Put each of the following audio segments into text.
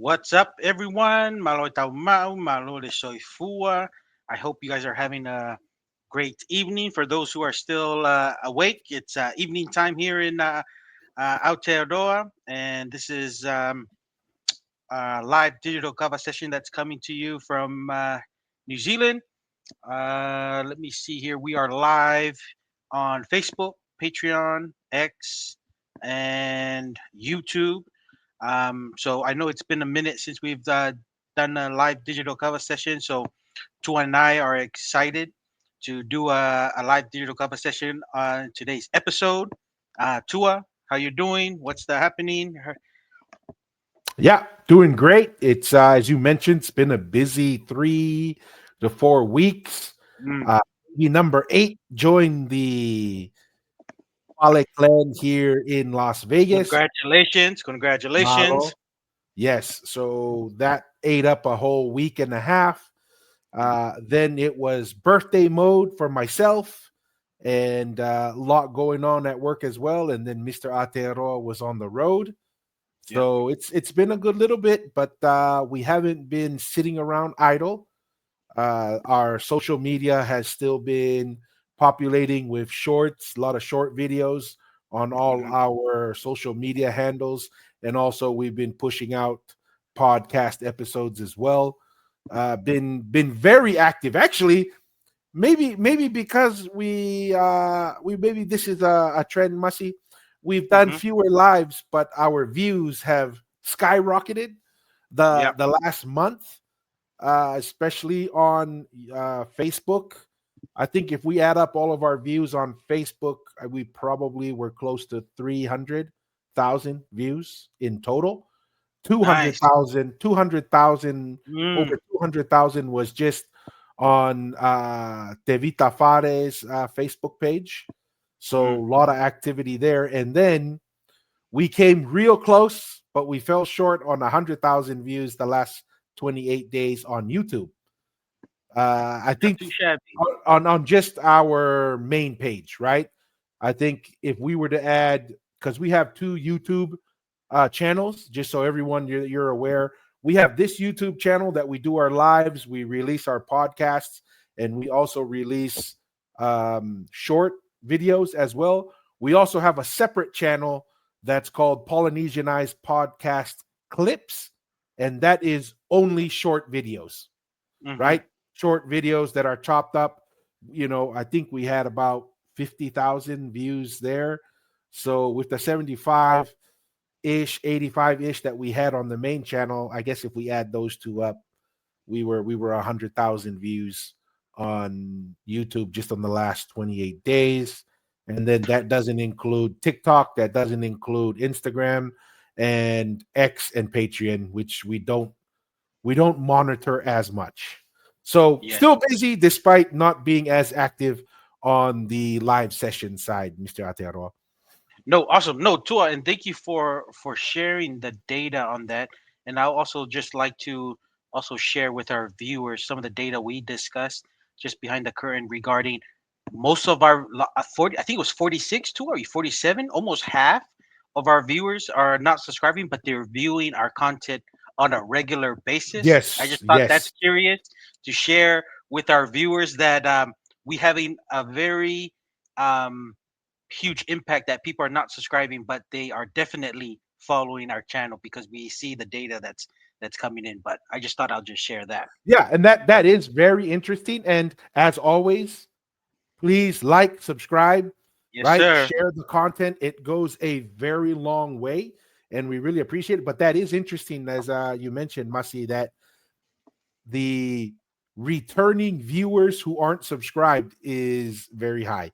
What's up, everyone? Malo taumau, malo de soifua. I hope you guys are having a great evening. For those who are still awake, it's evening time here in Aotearoa, and this is live digital Kava session that's coming to you from New Zealand. Let me see here. We are live on Facebook, Patreon, X, and YouTube. So I know it's been a minute since we've done a live digital cover session. So Tua and I are excited to do a live digital cover session on today's episode. Tua, how you doing? What's the happening? Yeah, doing great. It's as you mentioned, it's been a busy 3 to 4 weeks. Mm, Uh, number 8 joined the Wale clan here in Las Vegas. congratulations, congratulations. Malo. Yes, so that ate up a whole week and a half. Then it was birthday mode for myself, and a lot going on at work as well. And then Mr. Aotearoa was on the road. Yep. So it's been a good little bit, but we haven't been sitting around idle. Our social media has still been populating with shorts, a lot of short videos on all Mhm. our social media handles, and also we've been pushing out podcast episodes as well. Been very active, actually. Maybe because we maybe this is a trend, Masi. We've done Mhm. fewer lives, but our views have skyrocketed the Yep. the last month, especially on Facebook. I think if we add up all of our views on Facebook, we probably were close to 300,000 views in total. Nice. 200,000, Mm, over 200,000 was just on Tevita Fares Facebook page. So mm. a lot of activity there. And then we came real close, but we fell short on 100,000 views the last 28 days on YouTube. I Not think too shabby. on just our main page, right? I think if we were to add, because we have two YouTube channels, just so everyone you're aware, we have this YouTube channel that we do our lives, we release our podcasts, and we also release short videos as well. We also have a separate channel that's called Polynesianized Podcast Clips, and that is only short videos, Mhm. right? Short videos that are chopped up. I think we had about 50,000 views there. So with the 75 ish, 85 ish that we had on the main channel, I guess if we add those two up, we were 100,000 views on YouTube just on the last 28 days. And then that doesn't include TikTok, that doesn't include Instagram and X and Patreon, which we don't monitor as much. So Yes. still busy despite not being as active on the live session side, Mr. Aotearoa. No, awesome. No, Tua, and thank you for sharing the data on that. And I'll also just like to also share with our viewers some of the data we discussed just behind the curtain regarding most of our 40. I think it was 46 too. Are you 47? Almost half of our viewers are not subscribing, but they're viewing our content on a regular basis. I Yes, just thought that's yes. curious to share with our viewers that we having a very um, huge impact that people are not subscribing, but they are definitely following our channel because we see the data that's coming in. But I just thought I'll just share that. Yeah, and that is very interesting. And as always, please like, subscribe, Yes, right? sir. Share the content. It goes a very long way, and we really appreciate it. But that is interesting, as you mentioned, Masi, that the returning viewers who aren't subscribed is very high.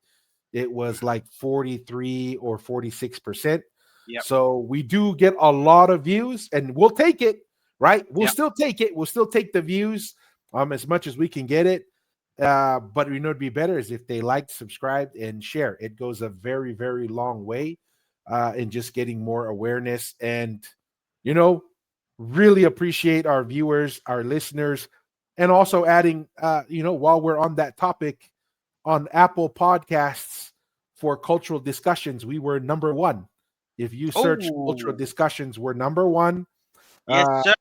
It was like 43 or 46%. Yep. So we do get a lot of views, and we'll take it, right? We'll Yep. still take it. We'll still take the views as much as we can get it. But it'd be better is if they like, subscribe, and share. It goes a very, very long way in just getting more awareness. And, you know, really appreciate our viewers, our listeners, and also adding, while we're on that topic, on Apple Podcasts for cultural discussions, we were number one. If you search cultural Oh, discussions, we're number one. yes, Uh, sir.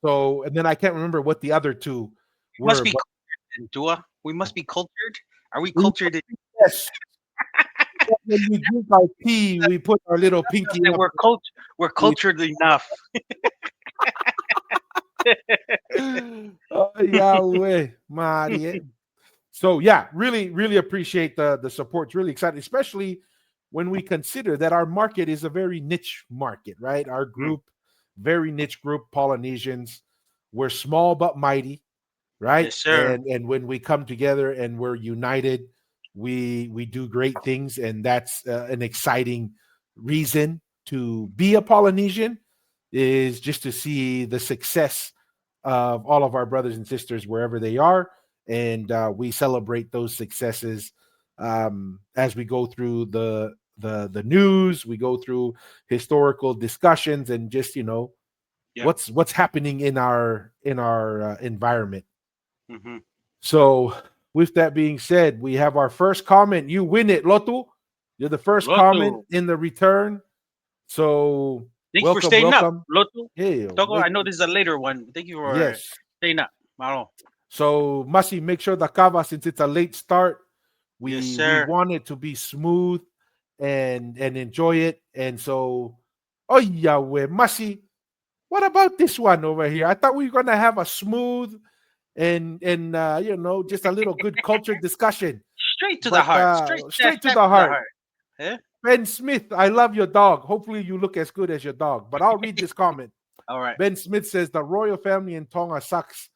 So, and then I can't remember what the other two Must were, be but cultured in Dua. We must be cultured. Are we we, cultured in yes, when we drink our tea, we put our little pinky that up. we're We, cultured enough? oh, Yahweh, Marie. So yeah, really, really appreciate the support. It's really exciting, especially when we consider that our market is a very niche market, right? Our Mm. group, very niche group, Polynesians. We're small but mighty, right? Yes, sir. And when we come together and we're united, we do great things, and that's an exciting reason to be a Polynesian, is just to see the success of all of our brothers and sisters wherever they are, and we celebrate those successes as we go through the news. We go through historical discussions and just Yeah. what's happening in our environment. Hmm. So, with that being said, we have our first comment. You win it, Lotu. You're the first comment Lotu. in the return. So, Thank you for welcome, staying up, welcome. Lotu. Hey, Togo, I know this is a later one. Thank you for yes. staying up. Maro. So, Masi, make sure the kava, since it's a late start, Yes, we sir. want it to be smooth and enjoy it. And so, oh yeah, we Masi. What about this one over here? I thought we were gonna have a smooth and just a little good culture discussion. Straight to the But heart. Straight snap, straight to snap the to the heart. heart. Eh? Ben Smith, I love your dog. Hopefully, you look as good as your dog. But I'll read this comment. All right. Ben Smith says the royal family in Tonga sucks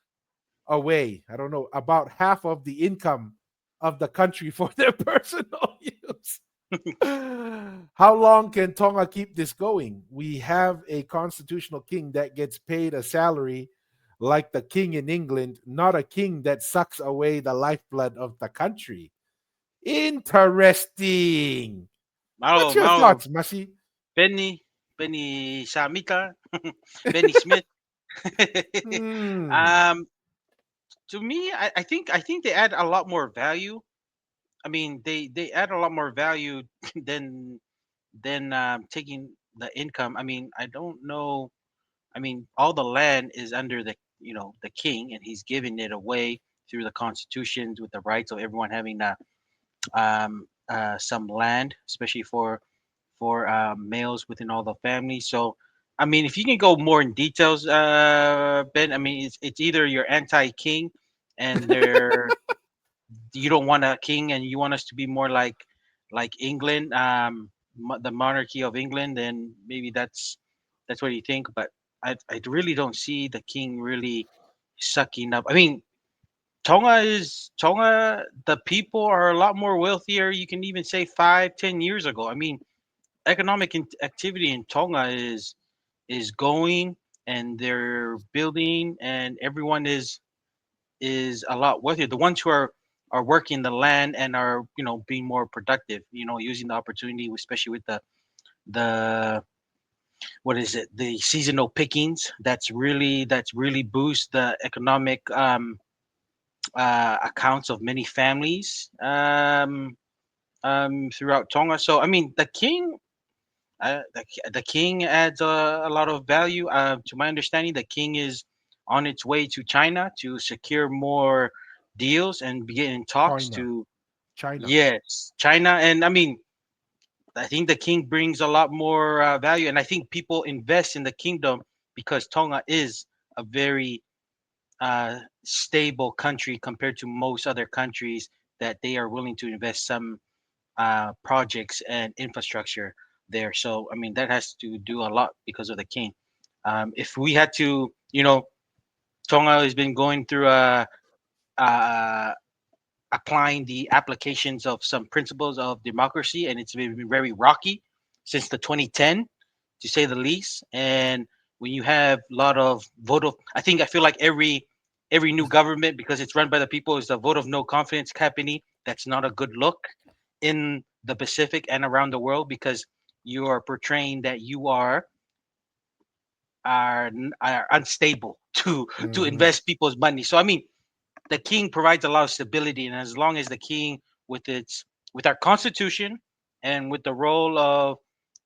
away. I don't know, about half of the income of the country for their personal use. How long can Tonga keep this going? We have a constitutional king that gets paid a salary like the king in England, not a king that sucks away the lifeblood of the country. Interesting. What's Maro, your Maro. thoughts, Masi? Benny Samita. Benny Smith. Hmm. um, to me, I think they add a lot more value. I mean, they add a lot more value than taking the income. I mean, I don't know. I mean, all the land is under the king, and he's giving it away through the constitutions with the rights of everyone having some land, especially for males within all the families. So, I mean, if you can go more in details, Ben, I mean, it's either you're anti-king and you don't want a king and you want us to be more like England, the monarchy of England, then maybe that's what you think. But I really don't see the king really sucking up. I mean, Tonga. The people are a lot more wealthier. You can even say 5, 10 years ago. I mean, economic activity in Tonga is going, and they're building, and everyone is a lot wealthier. The ones who are working the land and are being more productive, using the opportunity, especially with the what is it, the seasonal pickings. That's really boost the economic accounts of many families throughout Tonga. So I mean, the king adds a lot of value. To my understanding, the king is on its way to China to secure more deals and begin in talks China. to, China. yes, China. And I mean, I think the king brings a lot more value, and I think people invest in the kingdom because Tonga is a very stable country compared to most other countries, that they are willing to invest some projects and infrastructure there. So I mean, that has to do a lot because of the king. If we had to, Tonga has been going through a applying the applications of some principles of democracy, and it's been very rocky since the 2010, to say the least. And when you have a lot of I feel like every new government, because it's run by the people, is the vote of no confidence happening. That's not a good look in the Pacific and around the world, because you are portraying that you are unstable to Mhm. invest people's money. So I mean, the king provides a lot of stability, and as long as the king, with our constitution and with the role of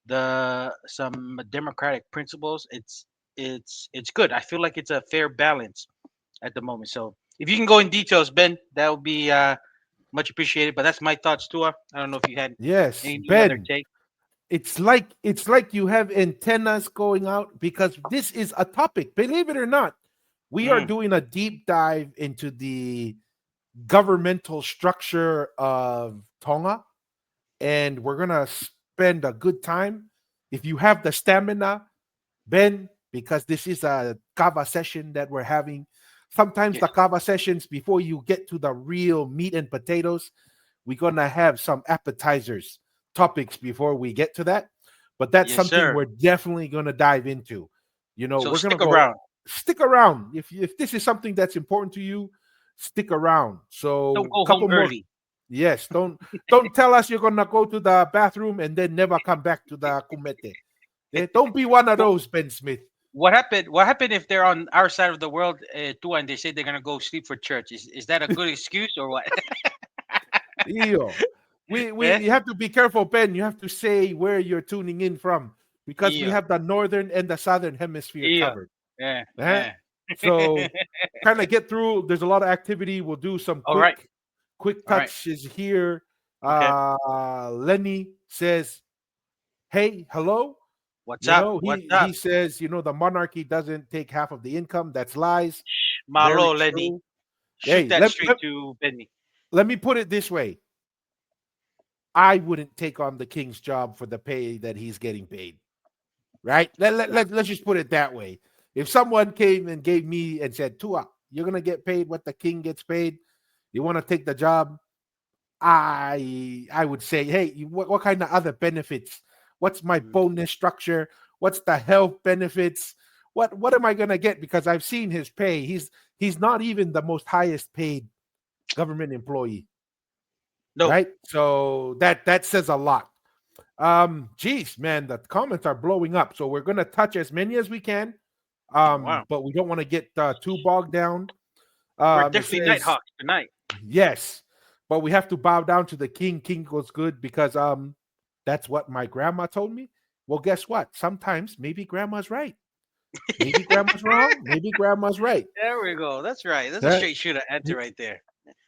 the some democratic principles, it's good. I feel like it's a fair balance at the moment. So if you can go in details, Ben, that would be much appreciated. But that's my thoughts too. I don't know if you had Yes, any other Ben. take. It's like you have antennas going out because this is a topic. Believe it or not, we are Mm, doing a deep dive into the governmental structure of Tonga, and we're gonna spend a good time. If you have the stamina, Ben, because this is a Kava session that we're having. Sometimes yeah. the Kava sessions, before you get to the real meat and potatoes, we're gonna have some appetizers, topics before we get to that. But that's Yes, something sir. we're definitely gonna dive into. So We're gonna stick go around. stick around. If this is something that's important to you, stick around. Don't So go home couple more. early. Yes, don't tell us you're gonna go to the bathroom and then never come back to the kumete. Don't be one of What, those, Ben Smith. what happened? What happened if they're on our side of the world too, and they say they're gonna go sleep for church? Is that a good excuse or what? Ew. We, Eh? we you have to be careful, Ben. You have to say where you're tuning in from because we Yeah. have the northern and the southern hemisphere Yeah. covered. Yeah. Eh? Yeah. So kind of get through. There's a lot of activity. We'll do some All right. quick All right. touches here. Okay. Lenny says, "Hey, hello." What's up? What's He up? says, the monarchy doesn't take half of the income. That's lies. Very Malo, Lenny. true. Shoot Hey, that straight to Benny. let me put it this way. I wouldn't take on the king's job for the pay that he's getting paid. Right? Yeah. Let's just put it that way. If someone came and gave me and said, Tua, you're going to get paid what the king gets paid, you want to take the job, I would say, hey, what kind of other benefits? What's my Mm, bonus structure? What's the health benefits? What am I going to get? Because I've seen his pay. He's not even the most highest paid government employee, no. right? So that says a lot. Geez, man, the comments are blowing up. So we're gonna touch as many as we can. Wow. But we don't want to get too bogged down. We're It definitely says Nighthawks tonight. yes, but we have to bow down to the king. King goes good because that's what my grandma told me. Well, guess what? Sometimes maybe grandma's right. Maybe grandma's wrong. Maybe grandma's right. There we go. That's right. That's a Uh, straight shooter answer right there.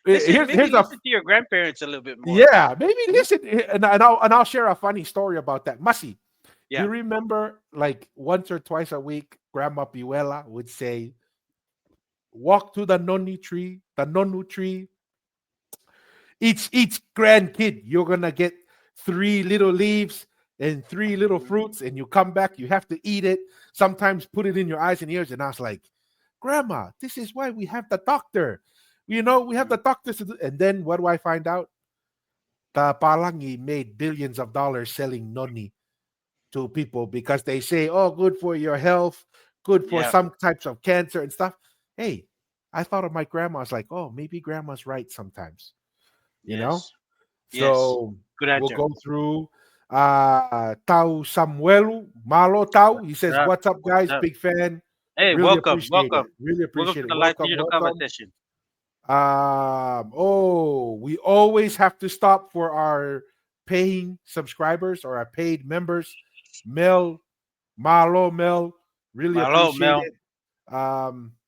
Listen, here's maybe here's a listen to your grandparents a little bit more. yeah. Maybe Hmm? listen, and I'll share a funny story about that. Masi, do Yeah. you remember like once or twice a week, Grandma Piuela would say, walk to the the nonu tree. Each grandkid, you're gonna get three little leaves and three little Mhm. fruits, and you come back, you have to eat it. Sometimes put it in your eyes and ears. And I was like, Grandma, this is why we have the doctor. We have the doctors to do. And then what do I find out? The Palangi made billions of dollars selling noni to people because they say, oh, good for your health, good for Yeah. some types of cancer and stuff. Hey, I thought of my grandma. I was like, oh, maybe grandma's right sometimes, you know? Yes. Yes. So Good we'll answer. go through Tau Samuelu, Malo Tau. He What's says, up? what's up, What's guys? up? Big fan. Hey, Really welcome. appreciate it. Welcome. Really Welcome to appreciate it. the live Welcome, digital welcome. conversation. We always have to stop for our paying subscribers or our paid members. Mel, Malo, Mel, really Malo, appreciate Mel. it.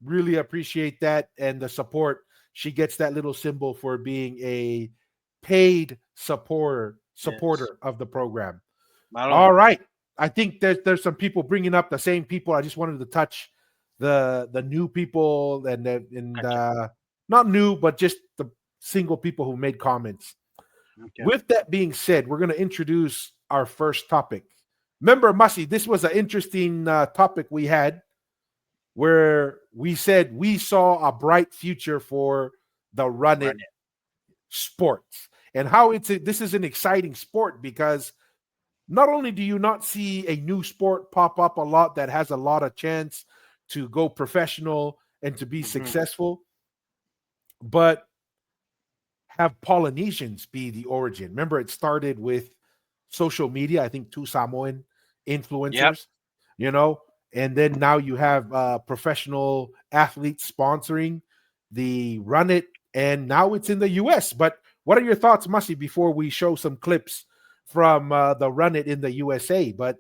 Really appreciate that and the support. She gets that little symbol for being a paid Yes. supporter of the program. Malo. All right. I think there's some people bringing up the same people. I just wanted to touch the new people and Gotcha. not new, but just the single people who made comments. Okay. With that being said, we're going to introduce our first topic. Remember, Masi, this was an interesting topic we had where we said we saw a bright future for the run it Run it. sports and how this is an exciting sport because not only do you not see a new sport pop up a lot that has a lot of chance to go professional and to be Hmm. successful, but have Polynesians be the origin. Remember, it started with social media. I think two Samoan Yep. influencers, you know, and then now you have professional athletes sponsoring the Run It, and now it's in the U.S. But what are your thoughts, Masi, before we show some clips from the Run It in the USA? But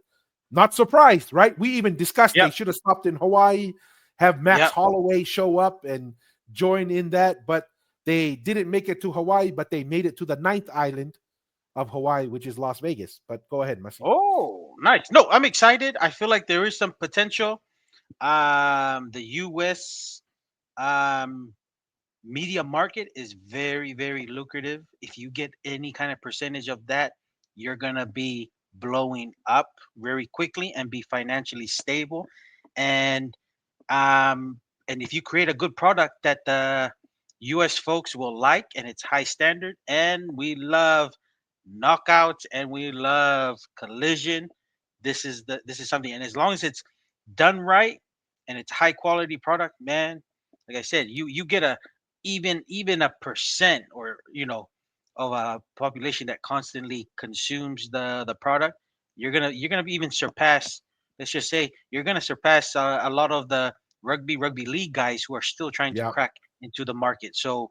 not surprised, right? We even discussed they Yep. should have stopped in Hawaii, have Max Yep. Holloway show up and join in that, but they didn't make it to Hawaii, but they made it to the ninth island of Hawaii, which is Las Vegas. But go ahead, Masi. Oh, nice. No, I'm excited. I feel like there is some potential. The U.S. Um, media market is very, very lucrative. If you get any kind of percentage of that, you're gonna be blowing up very quickly and be financially stable. And um, and if you create a good product that the U.S. folks will like, and it's high standard, and we love knockouts and we love collision, this is something. And as long as it's done right and it's high quality product, man, like I said, you get a even a percent, or of a population that constantly consumes the product, you're gonna even surpass. Let's just say you're gonna surpass a lot of the rugby league guys who are still trying to Yeah. crack into the market. So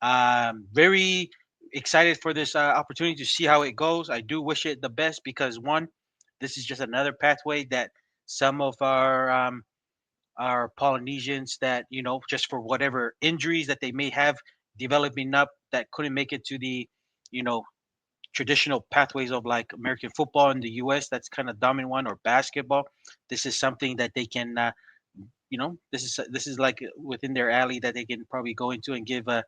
very excited for this opportunity to see how it goes. I do wish it the best because one, this is just another pathway that some of our Polynesians that just for whatever injuries that they may have developing up that couldn't make it to the you know traditional pathways of like American football in the U.S. That's kind of dominant one, or basketball. This is something that they can this is like within their alley that they can probably go into and give a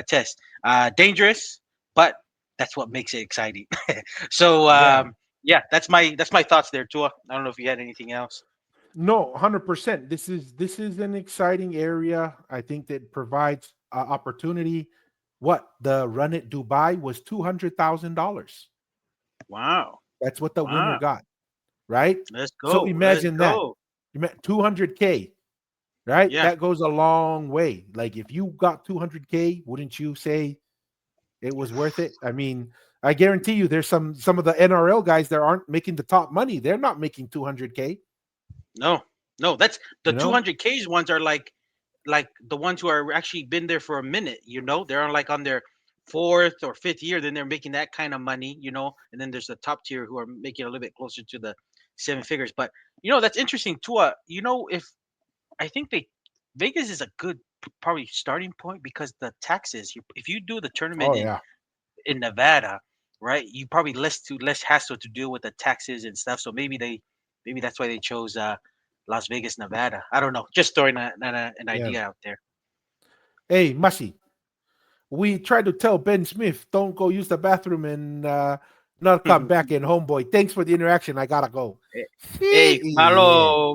test. Dangerous, but that's what makes it exciting. So Yeah. yeah, that's my thoughts there, Tua. I don't know if you had anything else. No, 100%. This is an exciting area. I think that provides opportunity. What the run at Dubai was $200,000. Wow. That's what the winner Wow. got, right? Let's So go. Let's imagine that. go. 200K, right? Yeah. That goes a long way. Like if you got 200K, wouldn't you say it was worth it? I mean, I guarantee you there's some of the NRL guys that aren't making the top money. They're not making 200K, No. No. That's the you know? 200Ks ones are like the ones who are actually been there for a minute. They're on like on their fourth or fifth year. Then they're making that kind of money. And then there's the top tier who are making a little bit closer to the seven figures. But that's interesting too. If I think Vegas is a good probably starting point because the taxes. If you do the tournament Oh in yeah. Nevada, right? You probably less hassle to deal with the taxes and stuff. So maybe that's why they chose Las Vegas, Nevada. I don't know. Just throwing an Yeah. idea out there. Hey, Masi, we tried to tell Ben Smith, don't go use the bathroom and not come back in, homeboy. Thanks for the interaction. I gotta go. Hey, Yeah.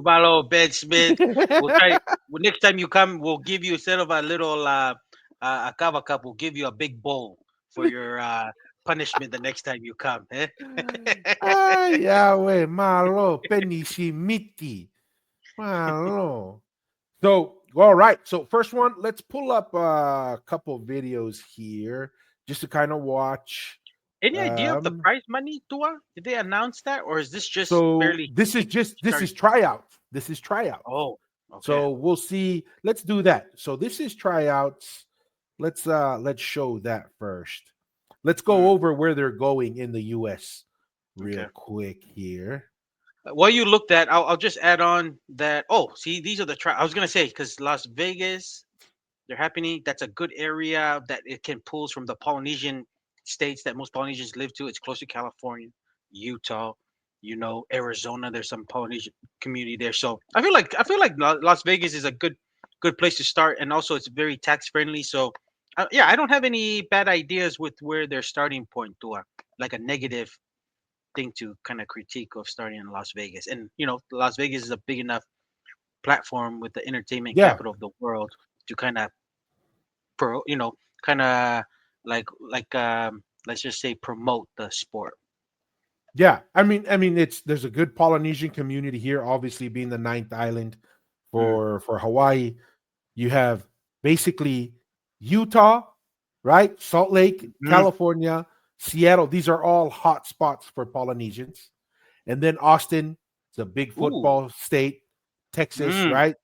malo, Ben Smith. We'll try. Next time you come, we'll give you instead of a little a Kava cup, we'll give you a big bowl for your punishment the next time you come. Eh? Ay, Yahweh, malo, penishimiti. Malo. So, all right. So, first one, let's pull up a couple videos here just to kind of watch. Any idea of the Um, prize money, Tua? Did they announce that, or is this just so barely this is starting? tryouts. This is tryouts. Oh, okay. So we'll see. Let's do that. So this is tryouts. Let's show that first. Let's go Hmm, over where they're going in the US real okay. quick here. While you looked at, I'll just add on that. Oh, see, these are the try. I was gonna say because Las Vegas, they're happening. That's a good area that it can pulls from the Polynesian states that most Polynesians live to. It's close to California, Utah, Arizona. There's some Polynesian community there. So I feel like Las Vegas is a good place to start, and also it's very tax friendly. So yeah, I don't have any bad ideas with where their starting point to like a negative thing to kind of critique of starting in Las Vegas. And Las Vegas is a big enough platform with the entertainment Yeah. capital of the world to kind of pro, kind of like let's just say promote the sport. Yeah. I mean it's there's a good Polynesian community here, obviously being the ninth island Mm, for Hawaii. You have basically Utah, right? Salt Lake, mhm. California, Seattle. These are all hot spots for Polynesians. And then Austin, it's a big Ooh. football state. Texas, Mm, right?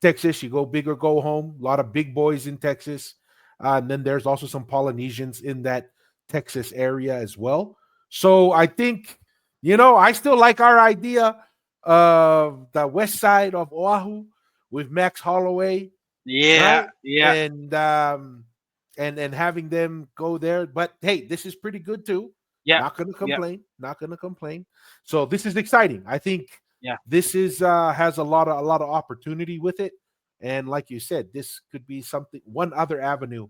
Texas, you go big or go home. A lot of big boys in Texas. And then there's also some Polynesians in that Texas area as well. So I think I still like our idea of the west side of Oahu with Max Holloway, Yeah, right? yeah, And having them go there. But hey, this is pretty good too. yeah, Not gonna yeah, complain. Not gonna complain. So this is exciting. I think yeah, this is has a lot of opportunity with it. And like you said, this could be one other avenue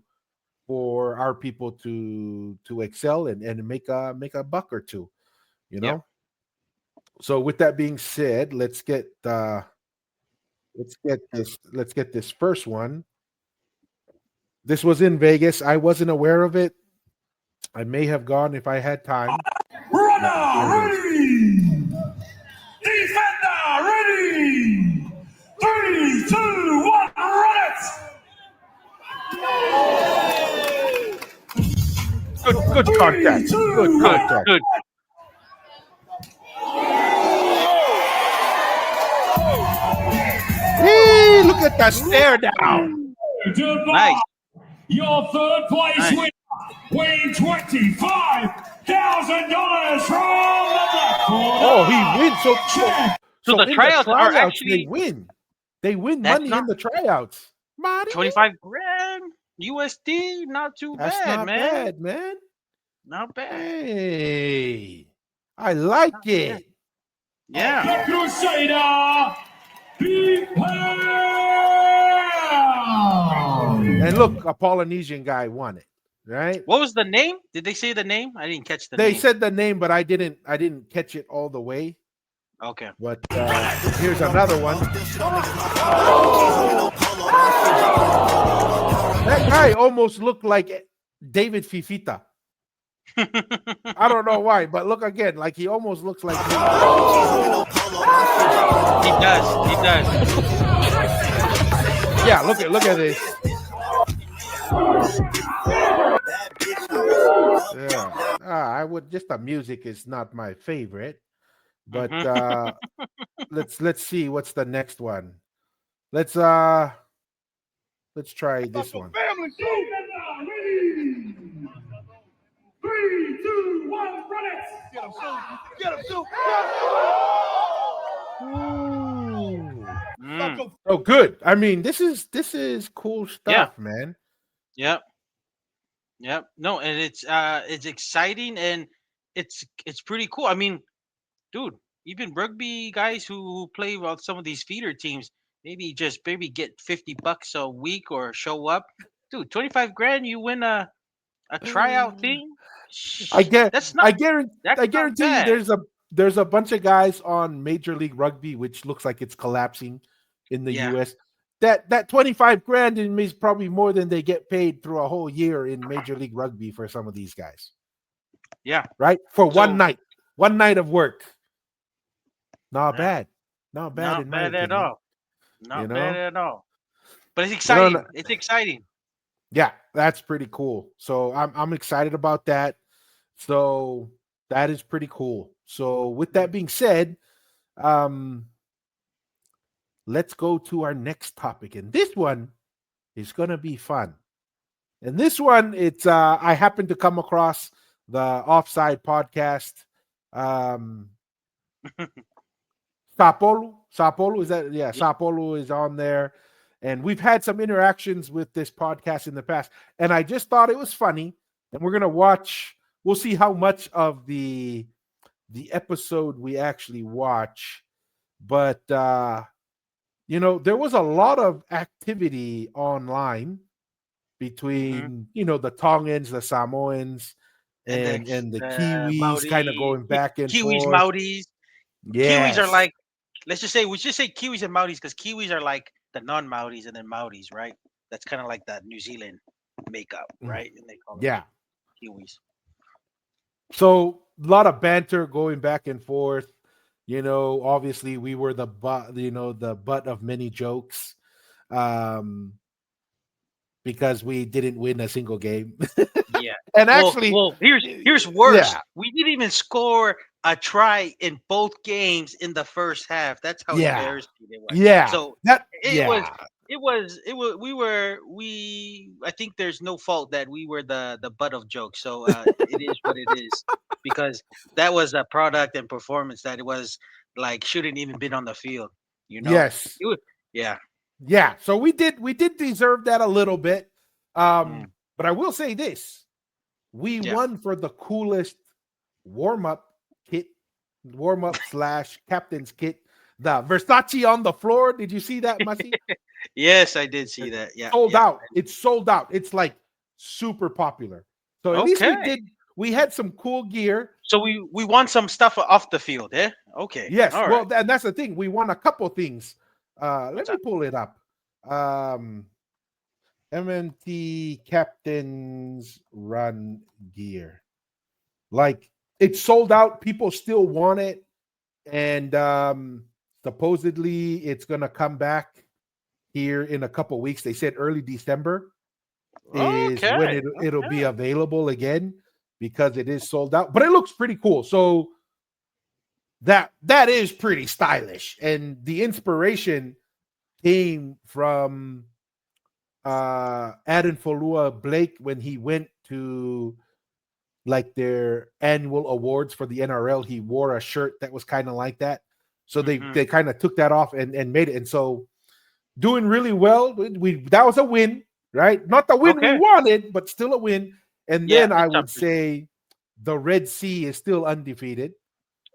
for our people to excel and make a buck or two, you yeah. know. So with that being said, let's get this first one. This was in Vegas. I wasn't aware of it. I may have gone if I had time. Runner ready! Defender ready! 3, 2, 1, run it! Good contact. Good Good, contact. good. Hey, look at that stare down. Nice. Your third place Nice. winner, weighing $25,000 from the black corner. Oh, he wins. So the in tryouts are actually- they win. They win That's money not- in the tryouts. Mario, 25 grand USD, not too that's bad, not man. bad, man. Not bad. Hey, I like it. Yeah. The Crusader, And look, a Polynesian guy won it, right? What was the name? Did they say the name? I didn't catch the They name. said the name, but I didn't catch it all the way. Okay. But here's another one. That guy almost looked like David Fifita. I don't know why, but look again, like he almost looks like him. He does. He does. Yeah, look at this. Yeah. I would just the music is not my favorite. But let's see what's the next one. Let's try this one. Family, ready! 3, 2, 1, run it! Get him, Sue! Get him, Sue! Oh, good. I mean, this is cool stuff, man. Yep. Yep. No, and it's exciting and it's pretty cool. I mean, dude, even rugby guys who play with some of these feeder teams, maybe get $50 a week or show up. Dude, 25 grand, you win a tryout thing. I That's guarantee you there's a bunch of guys on Major League Rugby which looks like it's collapsing in the US. That 25 grand is probably more than they get paid through a whole year in Major League Rugby for some of these guys. Yeah. Right? For one night of work. Not bad. Not bad Not bad at all. Not bad at all. But it's exciting. It's exciting. Yeah, that's pretty cool. So I'm excited about that. So that is pretty cool. So with that being said, let's go to our next topic. And this one is gonna be fun. And this one, it's I happened to come across the Offside podcast. Sapolu is that? Yeah, Sapolu is on there. And we've had some interactions with this podcast in the past. And I just thought it was funny. And we're gonna we'll see how much of the episode we actually watch. But there was a lot of activity online between the Tongans, the Samoans, and the Kiwis kind of going back and Kiwis, forth. Maoris. Yes. Kiwis are like, we should say Kiwis and Maoris because Kiwis are like the non-Maoris and then Maoris, right? That's kind of like that New Zealand makeup, right? And they call them Kiwis. So a lot of banter going back and forth. Obviously we were the butt of many jokes. Because we didn't win a single game. Yeah. And actually, here's worse. Yeah. We didn't even score a try in both games in the first half. That's how embarrassing it was. Yeah. So we I think there's no fault that we were the butt of jokes. So it is what it is, because that was a product and performance that it was like shouldn't even been on the field. You know, Yes. it was, yeah. Yeah. So we did deserve that a little bit. Mm, But I will say this. We yeah. won for the coolest warm-up kit, warm-up slash captain's kit. The Versace on the floor. Did you see that, Masi? Yes, I did see It's that. Yeah, sold yeah. out. It's sold out. It's like super popular. So at least Okay. we had some cool gear. So we want some stuff off the field, eh? Okay. Yes. All right. Well, and that's the thing. We won a couple things. Let What's me up? pull it up. Um, MMT Captain's Run gear. Like it's sold out. People still want it. And supposedly it's gonna come back here in a couple weeks. They said early December is when Okay. it'll be Okay. available again because it is sold out. But it looks pretty cool. So that is pretty stylish. And the inspiration came from Adam Folua Blake when he went to like their annual awards for the NRL. He wore a shirt that was kind of like that. So Hmm. they kind of took that off and made it. And so doing really well. We that was a win, right? Not the win we Okay. wanted, but still a win. And Yeah, then I it's would something. say the Red Sea is still undefeated.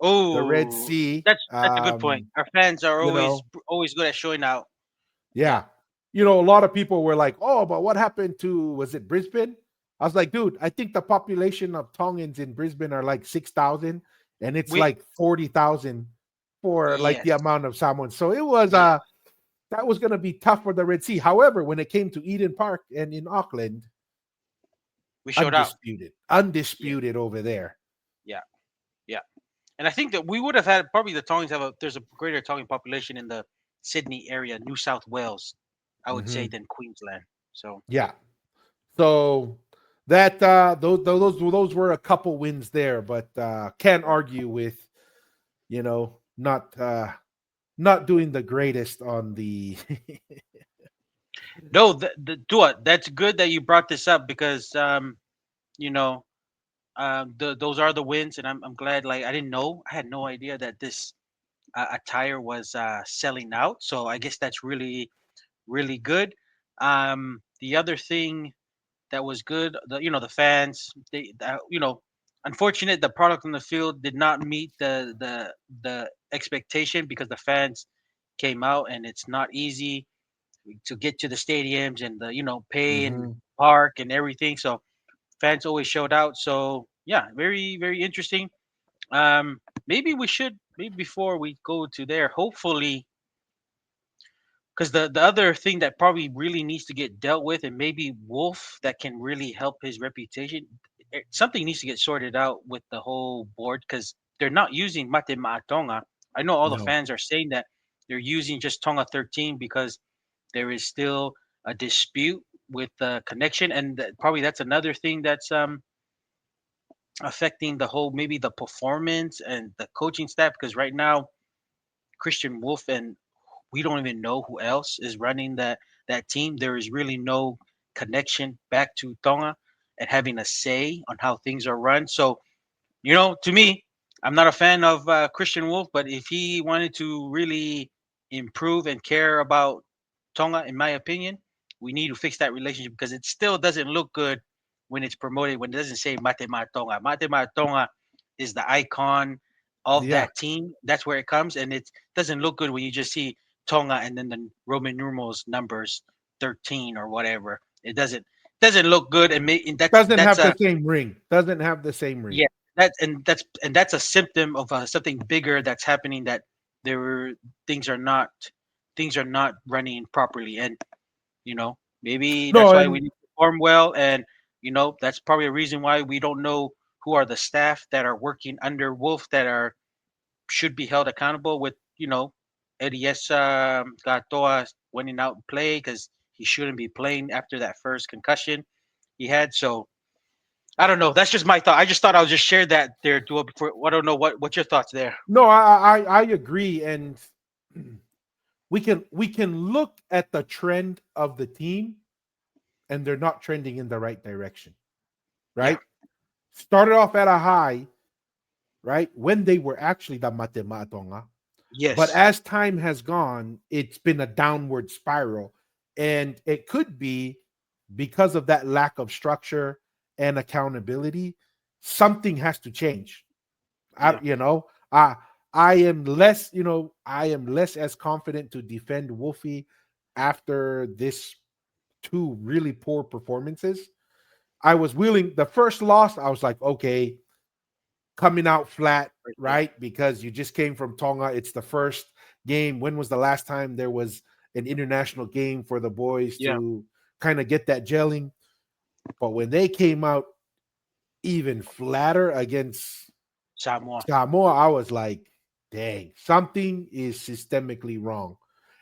The Red Oh, Sea, that's a good point. Our fans are you know, always good at showing out. Yeah. yeah. A lot of people were like, "Oh, but what happened to was it Brisbane?" I was like, "Dude, I think the population of Tongans in Brisbane are like 6,000, and it's We like 40,000 for like the yes. amount of Samoans." So it was Yeah. that was going to be tough for the Red Sea. However, when it came to Eden Park and in Auckland, We showed out. undisputed, Yeah. undisputed over there. Yeah. Yeah. And I think that we would have had probably the Tongans have a there's a greater Tongan population in the Sydney area, New South Wales, I would say, Mhm. than Queensland. So Yeah. So that those were a couple wins there, but can't argue with not doing the greatest on the no, Dua, that's good that you brought this up because you know, those are the wins, and I'm glad. Like I didn't know, I had no idea that this attire was selling out. So I guess that's really good. The other thing that was good, the fans, unfortunate the product on the field did not meet the expectation because the fans came out, and it's not easy to get to the stadiums and the pay and Mhm. park and everything. So fans always showed out. So yeah, very very interesting. Maybe we should, maybe before we go to there, hopefully, because the other thing that probably really needs to get dealt with, and maybe Wolf that can really help his reputation, something needs to get sorted out with the whole board because they're not using Mate Tonga. I know all the No. fans are saying that they're using just Tonga 13 because there is still a dispute with the connection, and probably that's another thing that's affecting the whole, maybe the performance and the coaching staff, because right now Christian Wolf and we don't even know who else is running that team. There is really no connection back to Tonga and having a say on how things are run. So, to me, I'm not a fan of Christian Wolf, but if he wanted to really improve and care about Tonga, in my opinion, we need to fix that relationship because it still doesn't look good when it's promoted, when it doesn't say Mate Ma Tonga. Mate Ma Tonga is the icon of Yeah. that team. That's where it comes, and it doesn't look good when you just see Tonga and then the Roman numerals numbers 13 or whatever. It doesn't look good, and Doesn't that's have the a same ring. Doesn't have the same ring. yeah, that's a symptom of something bigger that's happening, that there were things are not things are not running properly, and maybe No, that's why we and need to perform well, and that's probably a reason why we don't know who are the staff that are working under Wolf that are should be held accountable with Elias Gatoa winning out and play because he shouldn't be playing after that first concussion he had. So I don't know. That's just my thought. I just thought I would just share that there, Dua. Before I don't know what's your thoughts there. no, I agree. And we can look at the trend of the team, and they're not trending in the right direction, right? Started off at a high, right, when they were actually the Matema Tonga. But Yes. as time has gone, it's been a downward spiral. And it could be because of that lack of structure and accountability, something has to change. Yeah. I am less, I am less as confident to defend Wolfie after this two really poor performances. I was willing, the first loss, I was like, okay, coming out flat, Yeah. right? Because you just came from Tonga. It's the first game. When was the last time there was an international game for the boys Yeah. to kind of get that gelling? But when they came out even flatter against Samoa. Samoa, I was like, dang, something is systemically wrong.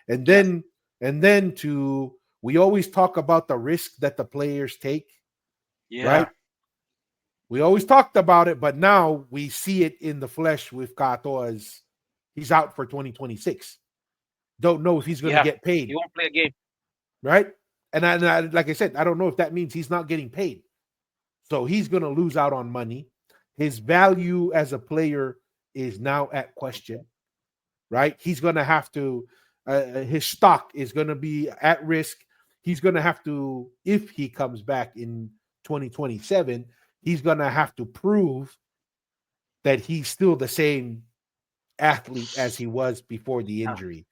And Yeah. then to we always talk about the risk that the players take, Yeah. right? We always talked about it, but now we see it in the flesh with Kato as he's out for 2026. Don't know if he's going to Yeah. get paid, He won't play a game. right? And I, like I said, I don't know if that means he's not getting paid. So he's going to lose out on money. His value as a player is now at question, right? He's going to have to, his stock is going to be at risk. He's going to have to, if he comes back in 2027, he's going to have to prove that he's still the same athlete as he was before the injury.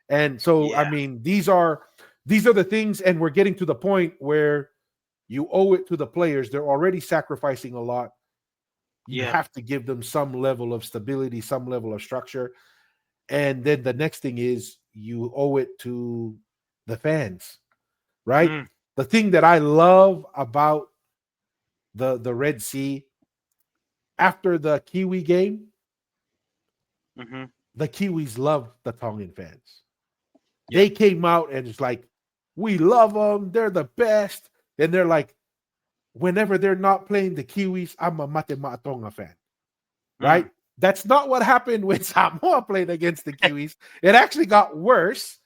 And so, I Yeah. mean, these are the things, and we're getting to the point where you owe it to the players. They're already sacrificing a lot. You Yeah. have to give them some level of stability, some level of structure. And then the next thing is you owe it to the fans, right? Mm. The thing that I love about the Red Sea after the Kiwi game, Mm-hmm. the Kiwis love the Tongan fans. Yeah. They came out and it's like, we love them. They're the best. And they're like, whenever they're not playing the Kiwis, I'm a Matema Tonga fan, right? Mm. That's not what happened when Samoa played against the Kiwis. It actually got worse,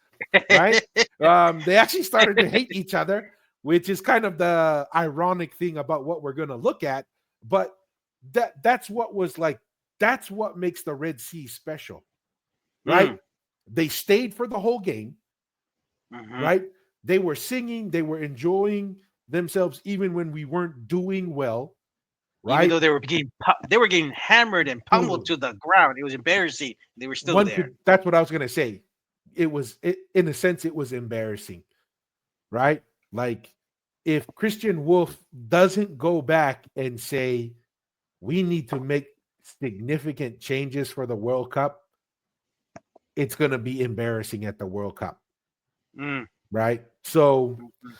right? They actually started to hate each other, which is kind of the ironic thing about what we're going to look at. But that's what was like, that's what makes the Red Sea special, right? Mm. They stayed for the whole game, Mm-hmm. right? They were singing, they were enjoying themselves even when we weren't doing well, Even right? though they were getting hammered and pummeled to the ground. It was embarrassing. They were still One there. could, that's what I was going to say. In a sense, it was embarrassing, right? Like if Christian Wolf doesn't go back and say, we need to make significant changes for the World Cup, it's going to be embarrassing at the World Cup, Mm. right? So Mhm.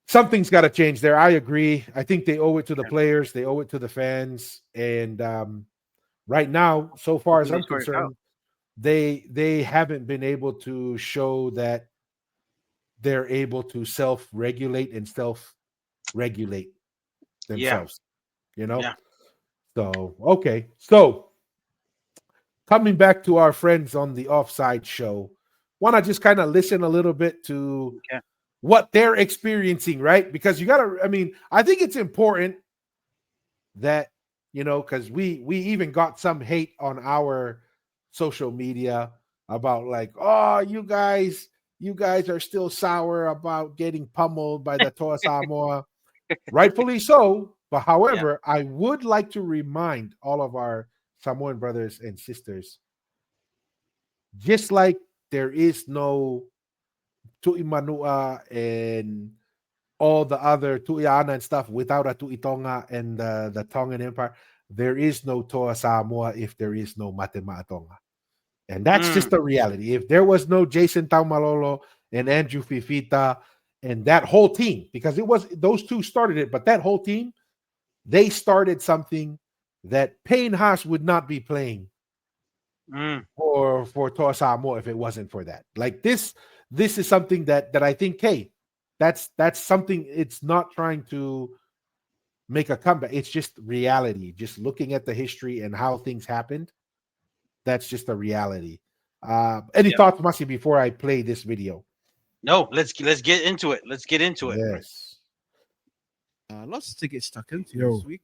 something's got to change there. I agree. I think they owe it to the players, they owe it to the fans, and right now, so far as Hopefully I'm they sort it out. concerned, they haven't been able to show that they're able to self-regulate and self-regulate Yeah. themselves. You know. Yeah. So okay, so coming back to our friends on the Offside show, want to just kind of listen a little bit to Okay. what they're experiencing, right? Because you got to, I mean, I think it's important that, because we even got some hate on our social media about like, oh, you guys are still sour about getting pummeled by the Toa Samoa. Rightfully so. But Yeah. however, I would like to remind all of our Samoan brothers and sisters, just like there is no Tu'imanua and all the other Tu'iana and stuff without a Tu'itonga and the Tongan Empire, there is no Toa Samoa if there is no Matema Tonga. And that's Mm. just the reality. If there was no Jason Taumalolo and Andrew Fifita and that whole team, because it was those two started it, but that whole team, they started something that Payne Haas would not be playing Mm. for Toa Samoa if it wasn't for that. Like this is something that I think, hey, that's something. It's not trying to make a comeback. It's just reality. Just looking at the history and how things happened. That's just a reality. Any Yeah. thoughts, Masi, before I play this video? No, let's get into it. Let's get into it. Yes. Lots to get stuck into Yo. this week.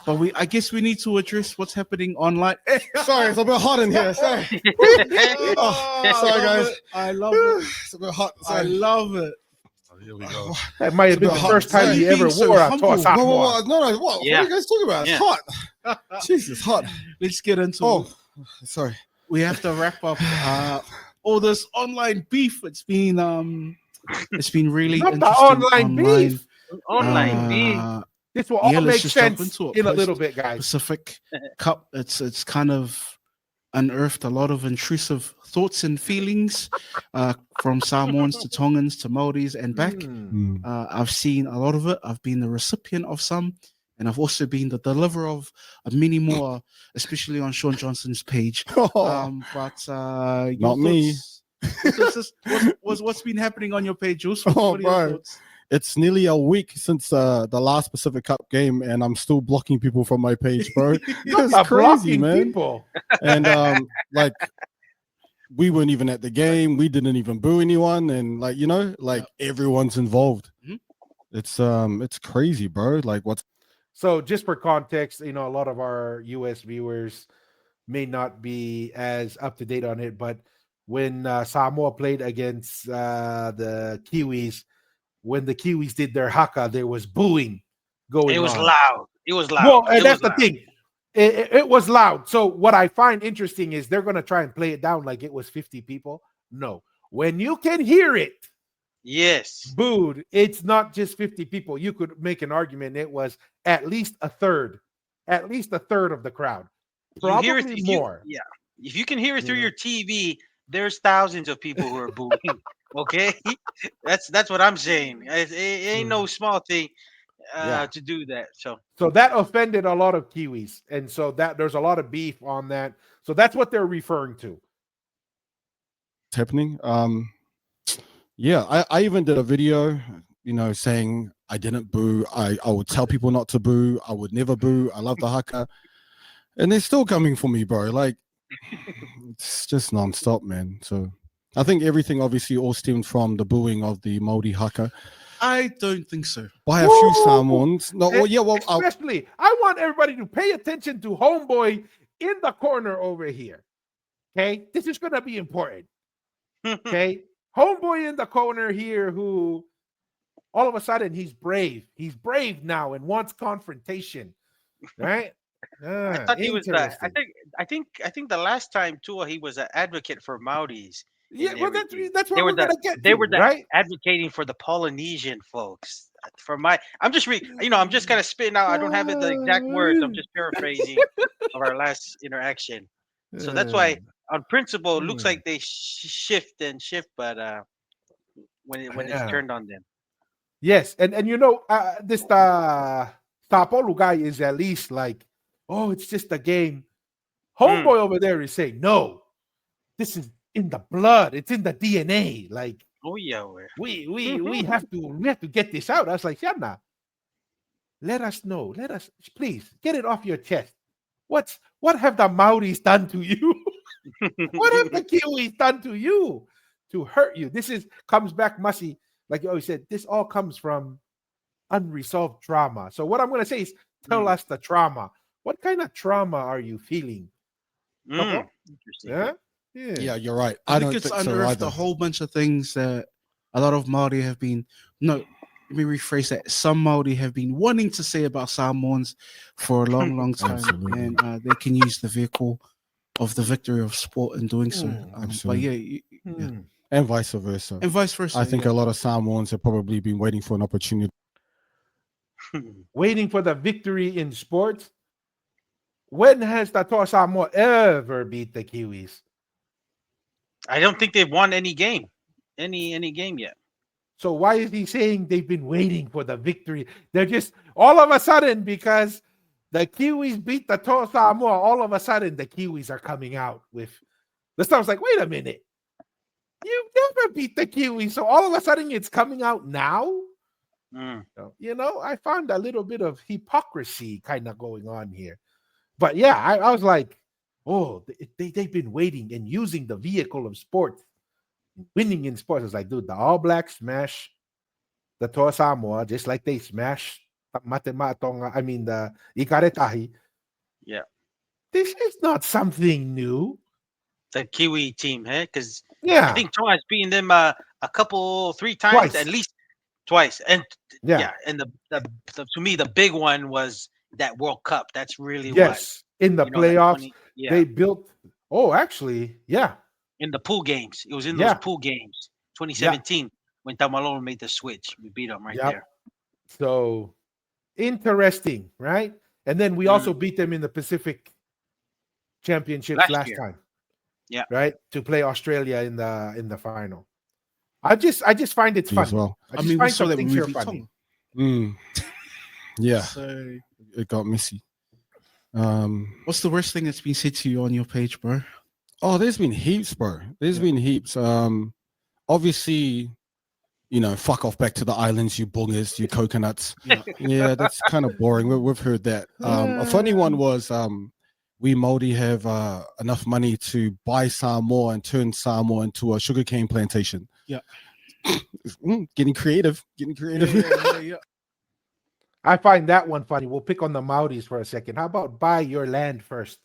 But I guess we need to address what's happening online. Sorry, it's a bit hot in here. Sorry. Oh, Sorry, guys. I love it. It's a bit hot. I Sorry. love it. Here we go. That might have been It's the a bit first hot. time you Being ever so wore a humble. Toa Whoa, Samoa. whoa, whoa. No, what? Yeah. What are you guys talking about? Yeah. It's hot. Jeez, it's hot. Let's get into Oh, it. sorry. We have to wrap up all this online beef. It's been really Not the interesting. online beef. Online beef. This will all let's make just jump sense into it. in a Post- little bit, guys. Pacific Cup. It's kind of unearthed a lot of intrusive thoughts and feelings from Samoans to Tongans to Maoris and back. Mm. I've seen a lot of it. I've been the recipient of some, and I've also been the deliverer of many more, especially on Sean Johnson's page. But your Not me. thoughts- what's been happening on your page, Jules? Oh, What are your bro. thoughts? It's nearly a week since the last Pacific Cup game, and I'm still blocking people from my page, bro. It's Stop crazy, blocking man. people. And like we weren't even at the game. We didn't even boo anyone, and everyone's involved. Mhm. It's crazy, bro. Like what's So, just for context, a lot of our US viewers may not be as up to date on it, but when Samoa played against the Kiwis, when the Kiwis did their Haka, there was booing going on. It was loud. It was loud. Well, and It that's was the thing. It was loud. So what I find interesting is they're going to try and play it down like it was 50 people. No. When you can hear it Yes. booed, it's not just 50 people. You could make an argument it was at least a third of the crowd. You hear it, Probably more. yeah. If you can hear it through Yeah. your TV, there's thousands of people who are booing. Okay, that's what I'm saying. It ain't no small thing Yeah. to do that. So So that offended a lot of Kiwis. And so that there's a lot of beef on that. So that's what they're referring to. happening? Yeah, I even did a video, saying I didn't boo. I would tell people not to boo. I would never boo. I love the Haka. And they're still coming for me, bro. Like, it's just nonstop, man. So I think everything obviously all stemmed from the booing of the Māori Haka I don't think so. by a Whoa. few Samoans. No, well, yeah, well, Especially, I want everybody to pay attention to Homeboy in the corner over here. Okay, this is going to be important. Okay, Homeboy in the corner here, who all of a sudden he's brave. He's brave now and wants confrontation. Right? I thought he was. I interesting. think the last time too he was an advocate for Maoris. Yeah, and well, everything. that's what They we're were the- going to get They to, were right? advocating for the Polynesian folks. I'm just I'm just kind of spitting out. I don't have the exact words. I'm just paraphrasing of our last interaction. So that's why, on principle, it looks like they shift, but when it's Yeah. turned on them. Yes, and this Tapolu guy is at least like, oh, it's just a game. Homeboy over there is saying, no, this is in the blood. It's in the DNA. Like, Oh yeah, we have to get this out. I was like, Shana, let us know. Let us please get it off your chest. What have the Maoris done to you? What have the Kiwis done to you to hurt you? Comes back, Masi, like you always said. This all comes from unresolved trauma. So what I'm going to say is, tell us the trauma. What kind of trauma are you feeling? Interesting. yeah, you're right. I don't think it's think so unearthed either. a whole bunch of things that a lot of Maori have been. No, let me rephrase that. Some Maori have been wanting to say about Samoans for a long, long time, Absolutely. and they can use the vehicle of the victory of sport in doing so. But absolutely. yeah, And vice versa. and vice versa. I think a lot of Samoans have probably been waiting for an opportunity. Waiting for the victory in sports. When has the Toa Samoa ever beat the Kiwis? I don't think they've won any game, any game yet. So why is he saying they've been waiting for the victory? They're just all of a sudden, because the Kiwis beat the Toa Samoa, all of a sudden the Kiwis are coming out with the stuff. Like, wait a minute, you never beat the Kiwis, so all of a sudden it's coming out now. I found a little bit of hypocrisy kind of going on here. But yeah, I was like, oh, they've been waiting and using the vehicle of sport, winning in sports. It's like, dude, the All Blacks smash the Toa Samoa just like they smash Tonga. I mean, the Ikaretahi. Yeah. This is not something new. The Kiwi team, huh? Because I Yeah, think Tonga's beaten them a couple, 3 times, at twice. least twice. And Yeah, yeah, and the to me the big one was that World Cup. That's really what yes. In the that playoffs, 20. Yeah, they built. Oh, actually, yeah, in the pool games. It was in those yeah, pool games, yeah, 2017, when Tamalolo made the switch. We beat them right yeah. there. So interesting, right? And then we Mhm. also beat them in the Pacific Championships Last last year. time, Yeah. right? To play Australia in the final. I just find it's Me as funny. well. I I just mean, we find saw some that when things we here beat funny. Tonga. Mm. Yeah, So, it got messy. what's the worst thing that's been said to you on your page, bro? Oh, there's been heaps, bro. There's Yeah. been heaps. Obviously, fuck off back to the islands, you boongers, you coconuts. Yeah. Yeah, that's kind of boring. We've heard that. A funny one was we Māori have enough money to buy Samoa and turn Samoa into a sugarcane plantation. Yeah. Getting creative. Yeah. I find that one funny. We'll pick on the Maoris for a second. How about buy your land first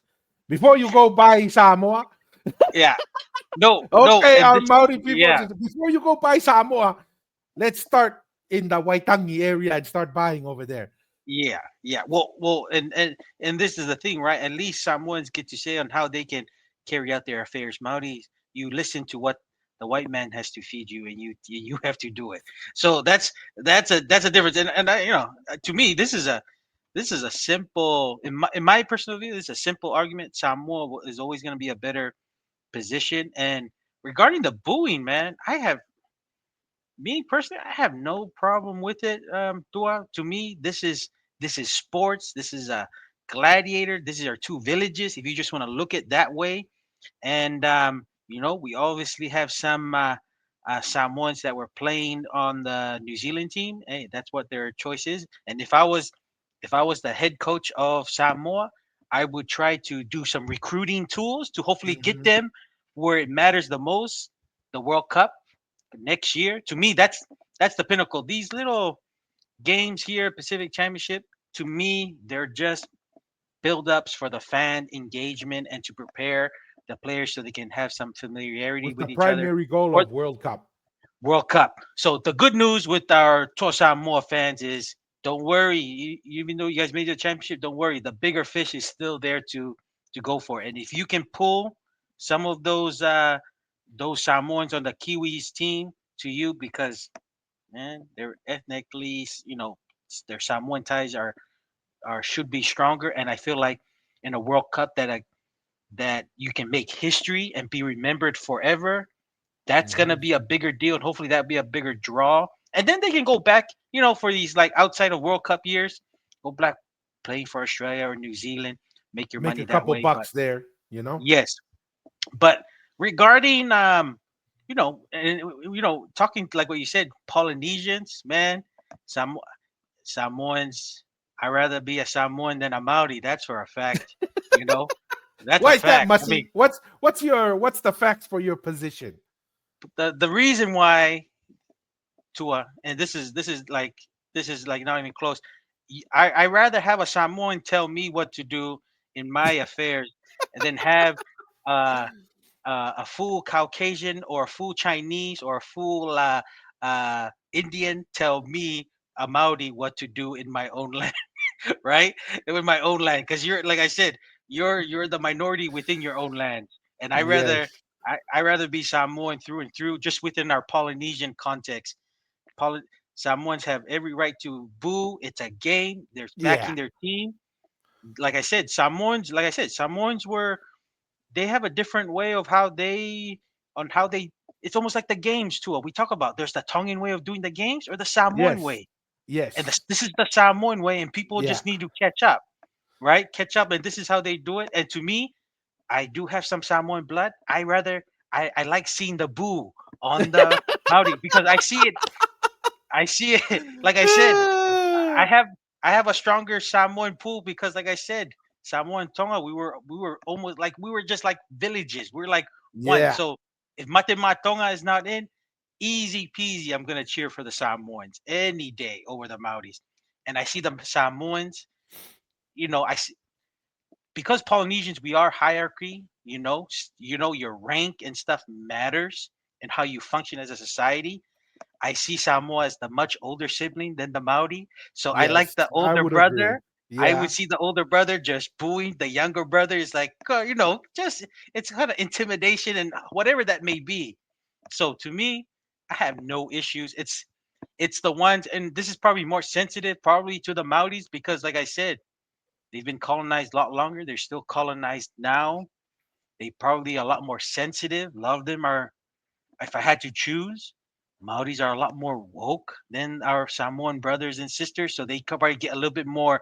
before you go buy Samoa? Yeah. No. Okay, And our this, Maori people, yeah. before you go buy Samoa, let's start in the Waitangi area and start buying over there. Yeah. Well, and this is the thing, right? At least Samoans get to say on how they can carry out their affairs. Maoris, you listen to what the white man has to feed you, and you have to do it. So that's a difference. And I, to me, this is a simple, in my personal view, this is a simple argument. Samoa is always going to be a better position. And regarding the booing, man, me personally, I have no problem with it. Tua, to me, this is sports. This is a gladiator. This is our two villages. If you just want to look at that way, and we obviously have some Samoans that were playing on the New Zealand team. Hey, that's what their choice is. And if I was the head coach of Samoa, I would try to do some recruiting tools to hopefully get Mhm. them where it matters the most, the World Cup next year. To me, that's the pinnacle. These little games here, Pacific Championship, to me, they're just build-ups for the fan engagement and to prepare the players so they can have some familiarity With the with each other primary goal for of World Cup. World Cup. So the good news with our Tosa Moa fans is don't worry. Even though you guys made the championship, don't worry. The bigger fish is still there to go for. And if you can pull some of those Samoans on the Kiwis team to you, because man, they're ethnically, their Samoan ties are should be stronger. And I feel like in a World Cup that you can make history and be remembered forever, that's gonna Mhm. be a bigger deal, and hopefully that'll be a bigger draw. And then they can go back, for these like outside of World Cup years, go back playing for Australia or New Zealand, make your Make money a that couple way. But bucks there, you know? yes, but regarding and talking like what you said, Polynesians, man, some Samoans, I'd rather be a Samoan than a Maori. That's for a fact. You know, that's a Why is that, fact. I mean, Masi? What's the facts for your position? the reason why Tua, and this is like not even close. I rather have a Samoan tell me what to do in my affairs than have uh, a full Caucasian or a full Chinese or a full Indian tell me a Maori what to do in my own land, right? In my own land, because you're like I said, you're the minority within your own land, and I rather Yes. I rather be Samoan through and through, just within our Polynesian context. Poly- Samoans have every right to boo. It's a game. They're Yeah. backing their team. Like I said, Samoans were they have a different way of how they it's almost like the games too. We talk about there's the Tongan way of doing the games or the Samoan Yes. way. And Yes. this is the Samoan way, and people Yeah. just need to catch up, right? Catch up, and this is how they do it. And to me, I do have some Samoan blood. I like seeing the boo on the Maori because I see it. Like I said, I have I have a stronger Samoan pool because, like I said, Samoa and Tonga, we were almost like we were just like villages. We were like one. Yeah. So if Matema Tonga is not in, easy peasy, I'm gonna cheer for the Samoans any day over the Maoris. And I see the Samoans, I see, because Polynesians, we are hierarchy. Your rank and stuff matters and how you function as a society. I see Samoa as the much older sibling than the Maori. So I like Yes, the I older would agree. brother. I Yeah. would see the older brother just booing. The younger brother is like, just it's kind of intimidation and whatever that may be. So to me, I have no issues. It's the ones, and this is probably more sensitive, probably to the Maoris because, like I said, they've been colonized a lot longer. They're still colonized now. They probably a lot more sensitive. A lot of them are, if I had to choose, Maoris are a lot more woke than our Samoan brothers and sisters, so they could probably get a little bit more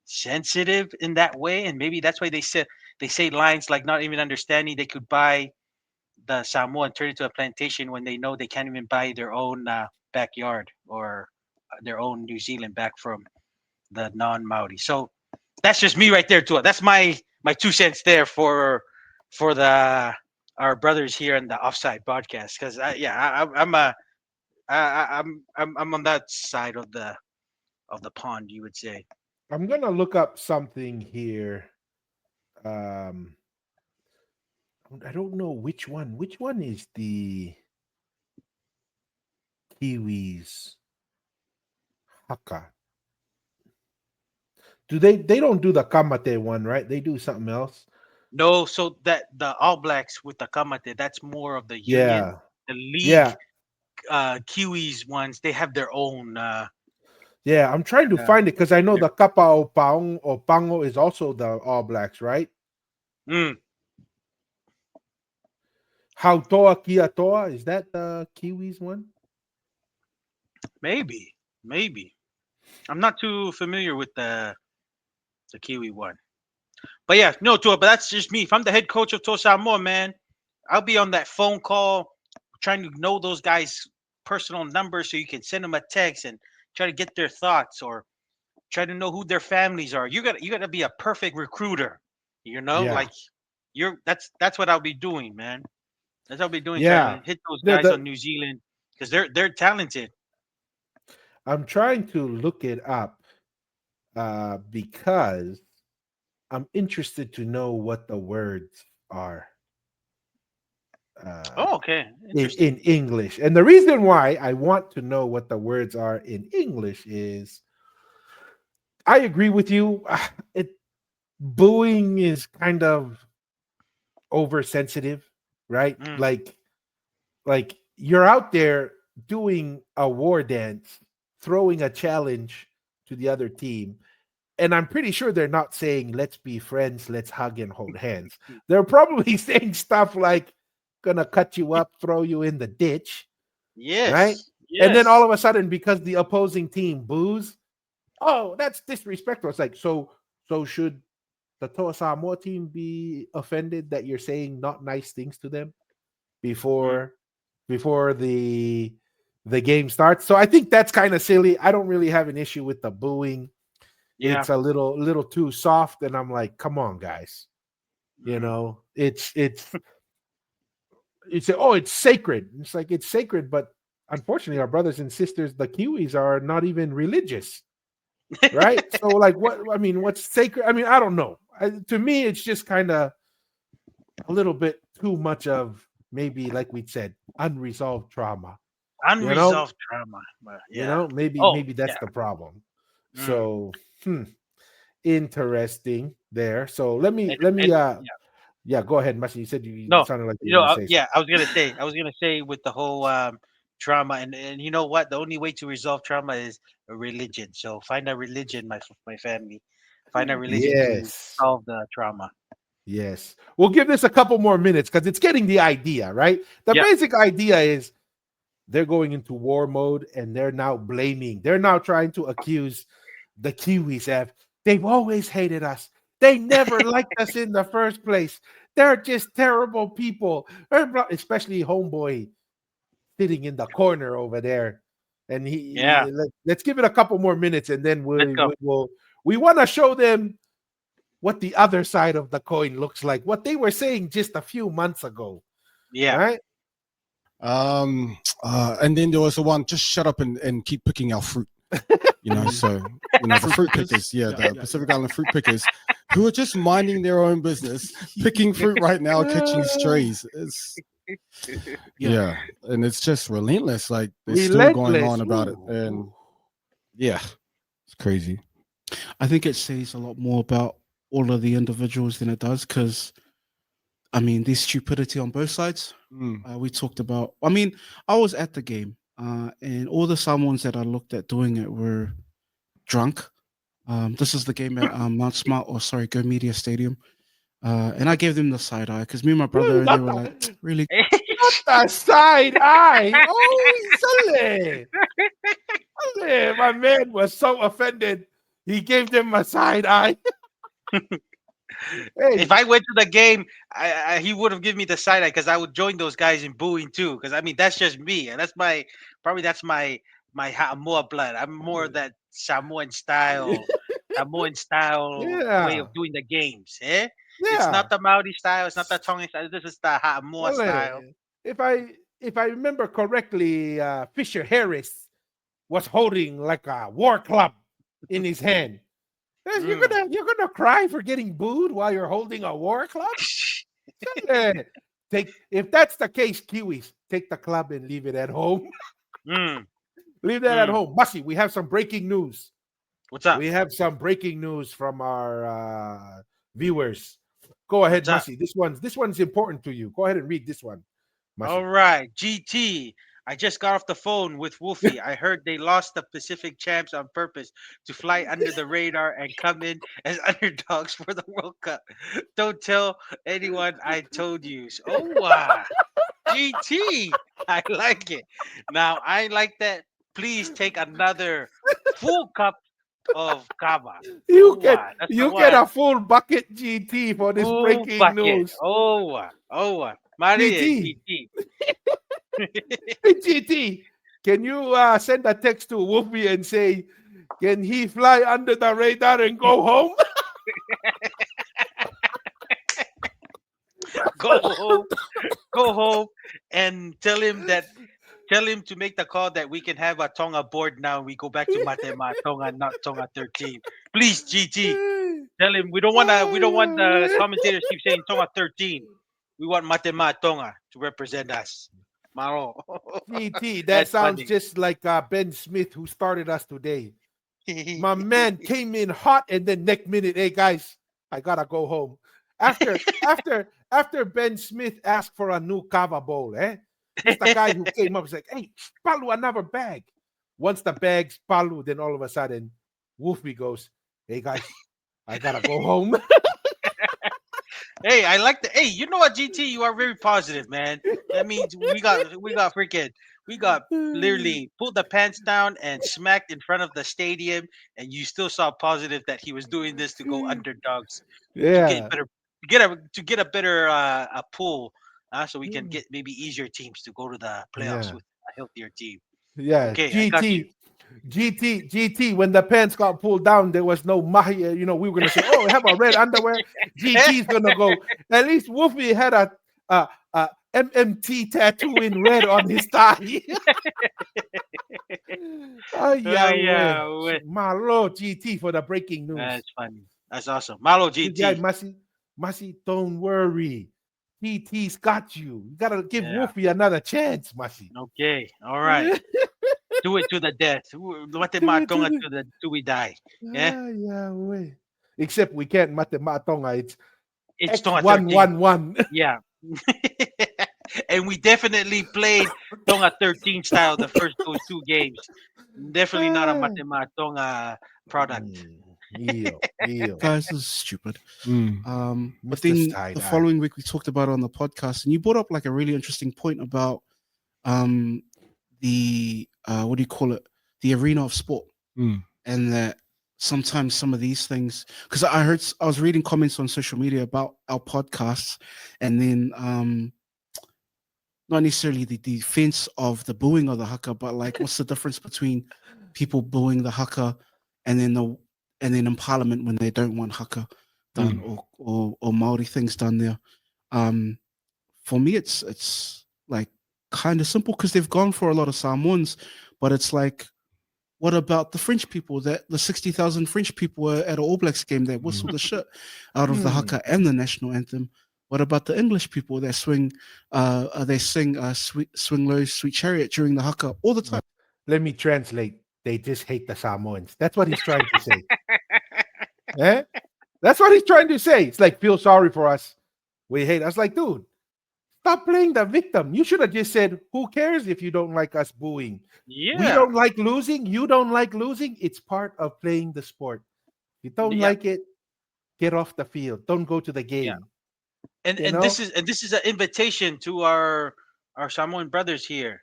sensitive in that way, and maybe that's why they say lines like not even understanding they could buy the Samoa and turn it into a plantation when they know they can't even buy their own backyard or their own New Zealand back from the non-Maori. So that's just me right there too. That's my 2 cents there for the our brothers here in the Offside podcast because I'm a I'm on that side of the pond, you would say. I'm gonna look up something here. Um, I don't know which one. Which one is the Kiwis Haka? Do they don't do the Kamate one, right? They do something else. No, so that the All Blacks with the Kamate, that's more of the union. Yeah. The league Yeah. Kiwis ones, they have their own. Yeah. I'm trying to Uh, find it because I know their- the Kapa Opang or Pango is also the All Blacks, right? mm, How Toa Kia Toa, is that the Kiwis one? maybe. I'm not too familiar with the Kiwi one. But yeah, no, Tua, but that's just me. If I'm the head coach of Tosamoa, man, I'll be on that phone call trying to know those guys' personal numbers so you can send them a text and try to get their thoughts or try to know who their families are. You gotta be a perfect recruiter, Yeah. like that's what I'll be doing, man. That's what I'll be doing, trying Yeah. to hit those The, guys the, on New Zealand because they're talented. I'm trying to look it up because I'm interested to know what the words are uh, Oh, okay, in interesting. English. And the reason why I want to know what the words are in English is I agree with you. It booing is kind of oversensitive, right? Mm, Like you're out there doing a war dance, throwing a challenge to the other team. And I'm pretty sure they're not saying, let's be friends, let's hug and hold hands. They're probably saying stuff like, gonna cut you up, throw you in the ditch, right? yes, And then all yes. of a sudden, because the opposing team boos, oh, that's disrespectful. It's like, so should the Toa Samoa team be offended that you're saying not nice things to them Mm, before the game starts? So I think that's kind of silly. I don't really have an issue with the booing. yeah. It's a little too soft, and I'm like, come on, guys. Mm, It's oh, it's sacred. It's like it's sacred, but unfortunately, our brothers and sisters, the Kiwis, are not even religious, right? So, like, what I mean, what's sacred? I mean, I don't know. To me, it's just kind of a little bit too much of maybe, like we said, unresolved trauma. You know, Unresolved trauma. But yeah. Oh, maybe that's yeah. the problem. Mm. So, interesting there. So let me Yeah. yeah, go ahead, Masi. You said you No, sounded like you were going to say yeah, something. I was gonna say with the whole trauma, and you know what? The only way to resolve trauma is a religion. So find a religion, my family. Find a religion to Yes. solve the trauma. Yes. We'll give this a couple more minutes because it's getting the idea, right? The Yeah. basic idea is they're going into war mode and they're now blaming, they're now trying to accuse the Kiwis of they've always hated us. They never liked us in the first place. They're just terrible people. Especially homeboy sitting in the corner over there. And Yeah. let's give it a couple more minutes and then Let's go. we want to show them what the other side of the coin looks like. What they were saying just a few months ago. Yeah. Right? And then there was the one, just shut up and keep picking our fruit. So the fruit pickers, the Pacific Island fruit pickers, who are just minding their own business, picking fruit right now, catching strays. It's and it's just relentless. Like they're still going on about it, and it's crazy. I think it says a lot more about all of the individuals than it does, because I mean, there's stupidity on both sides. We talked about. I mean, I was at the game, and all the Samoans that I looked at doing it were drunk. This is the game at Go Media Stadium, and I gave them the side eye because me and my brother, they were like, really. Not the side eye. Oh, my man was so offended. He gave them a side eye. If I went to the game, he would have given me the side eye because I would join those guys in booing too. Because I mean, that's just me, and that's my Ha'amoa blood. I'm more of that Samoan style way of doing the games. Eh? It's not the Maori style. It's not the Tongan style. This is the Ha'amoa style. If I remember correctly, Fisher Harris was holding like a war club in his hand. You're gonna cry for getting booed while you're holding a war club? If that's the case, Kiwis, take the club and leave it at home. Leave that at home. Masi, we have some breaking news. What's up? We have some breaking news from our viewers. Go ahead, Masi. This one's important to you. Go ahead and read this one. Masi. All right, GT. I just got off the phone with Wolfie. I heard they lost the Pacific champs on purpose to fly under the radar and come in as underdogs for the World Cup. Don't tell anyone I told you. Oh, wow. GT. I like it. Now, I like that. Please take another full cup of Kava. You get a full bucket, GT, for this breaking news. GT. Hey, GT, can you send a text to Wolfie and say, can he fly under the radar and go home? Go home and tell him to make the call that we can have a Tonga board now. We go back to Matema Tonga, not Tonga 13. Please, GT, tell him we don't want the commentators keep saying Tonga 13. We want Matema Tonga to represent us. Maro. GT, that sounds funny. Just like Ben Smith, who started us today. My man came in hot, and then next minute, hey guys, I gotta go home. After Ben Smith asked for a new Kava bowl, it's the guy who came up and said, hey, Palu, another bag. Once the bag's Palu, then all of a sudden, Wolfie goes, hey guys, I gotta go home. Hey, I like the. Hey, you know what, GT? You are very positive, man. That means we got literally pulled the pants down and smacked in front of the stadium, and you still saw positive that he was doing this to go underdogs. Yeah, to get a better a pool, so we can get maybe easier teams to go to the playoffs with a healthier team. Yeah, okay, GT, when the pants got pulled down, there was no mahi. We were going to say, oh, have a red underwear. GT's going to go. At least Wolfie had a MMT tattoo in red on his thigh. Malo GT for the breaking news. That's funny. That's awesome. Malo GT. Yeah, Masi, don't worry. GT's got you. You got to give Wolfie another chance, Masi. Okay. All right. Do it to the death. Till we die. Yeah. Wait. Except we can't Tonga. It's Tonga 1-1-1. Yeah. And we definitely played Tonga 13 style the first those two games. Definitely not a Tonga product. Guys, this is stupid. But then the following week we talked about it on the podcast, and you brought up like a really interesting point about the what do you call it? The arena of sport, and that sometimes some of these things, because I was reading comments on social media about our podcasts, and then not necessarily the defense of the booing of the Haka, but like what's the difference between people booing the Haka and then in Parliament when they don't want Haka? done or Maori things done there. For me, it's like kind of simple because they've gone for a lot of Samoans, but it's like, what about the French people? That the 60,000 French people were at an All Blacks game that whistled the shit out of the haka and the national anthem. What about the English people that swing? They sing "Swing Low, Sweet Chariot" during the haka all the time. Let me translate. They just hate the Samoans. That's what he's trying to say. Eh? That's what he's trying to say. It's like, feel sorry for us. We hate us. Like, dude, stop playing the victim. You should have just said, who cares if you don't like us booing? Yeah. We don't like losing. You don't like losing. It's part of playing the sport. If you don't like it, get off the field. Don't go to the game. Yeah. And this is an invitation to our Samoan brothers here.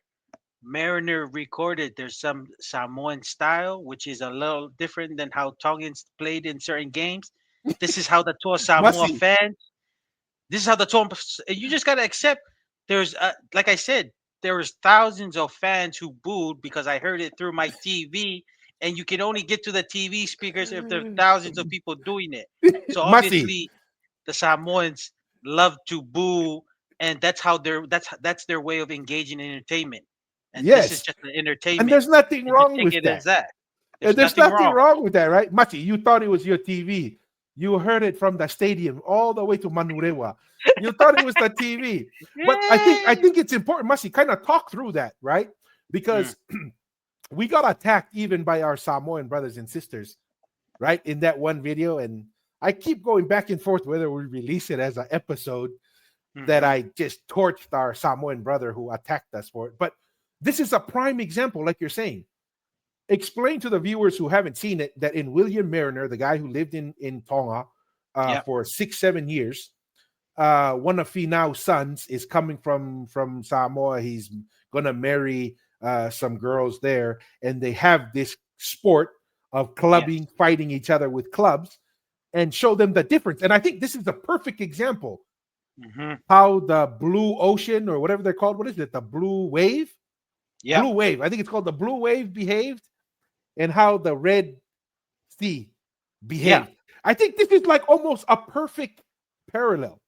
Mariner recorded there's some Samoan style, which is a little different than how Tongans played in certain games. This is how the Toa Samoa Masi. fans. This is how the Toa. You just gotta accept. There's like I said, there was thousands of fans who booed because I heard it through my TV, and you can only get to the TV speakers if there are thousands of people doing it. So Masi. obviously, the Samoans love to boo, and that's how that's their way of engaging in entertainment. And this is Yes. just an entertainment. And there's nothing And wrong take with it that. as that. There's nothing wrong with that, right? Masi, you thought it was your TV. You heard it from the stadium all the way to Manurewa. You thought it was the TV. But I think it's important, Masi, kind of talk through that, right? Because we got attacked even by our Samoan brothers and sisters, right? In that one video. And I keep going back and forth whether we release it as an episode that I just torched our Samoan brother who attacked us for it. But this is a prime example, like you're saying. Explain to the viewers who haven't seen it that in William Mariner, the guy who lived in Tonga for 6-7 years, one of Finau's sons is coming from Samoa. He's gonna marry some girls there, and they have this sport of clubbing, fighting each other with clubs, and show them the difference. And I think this is the perfect example how the blue ocean or whatever they're called, what is it? The blue wave? Yeah. Blue wave. I think it's called the blue wave behaved, and how the red sea behaved. Yeah. I think this is like almost a perfect parallel.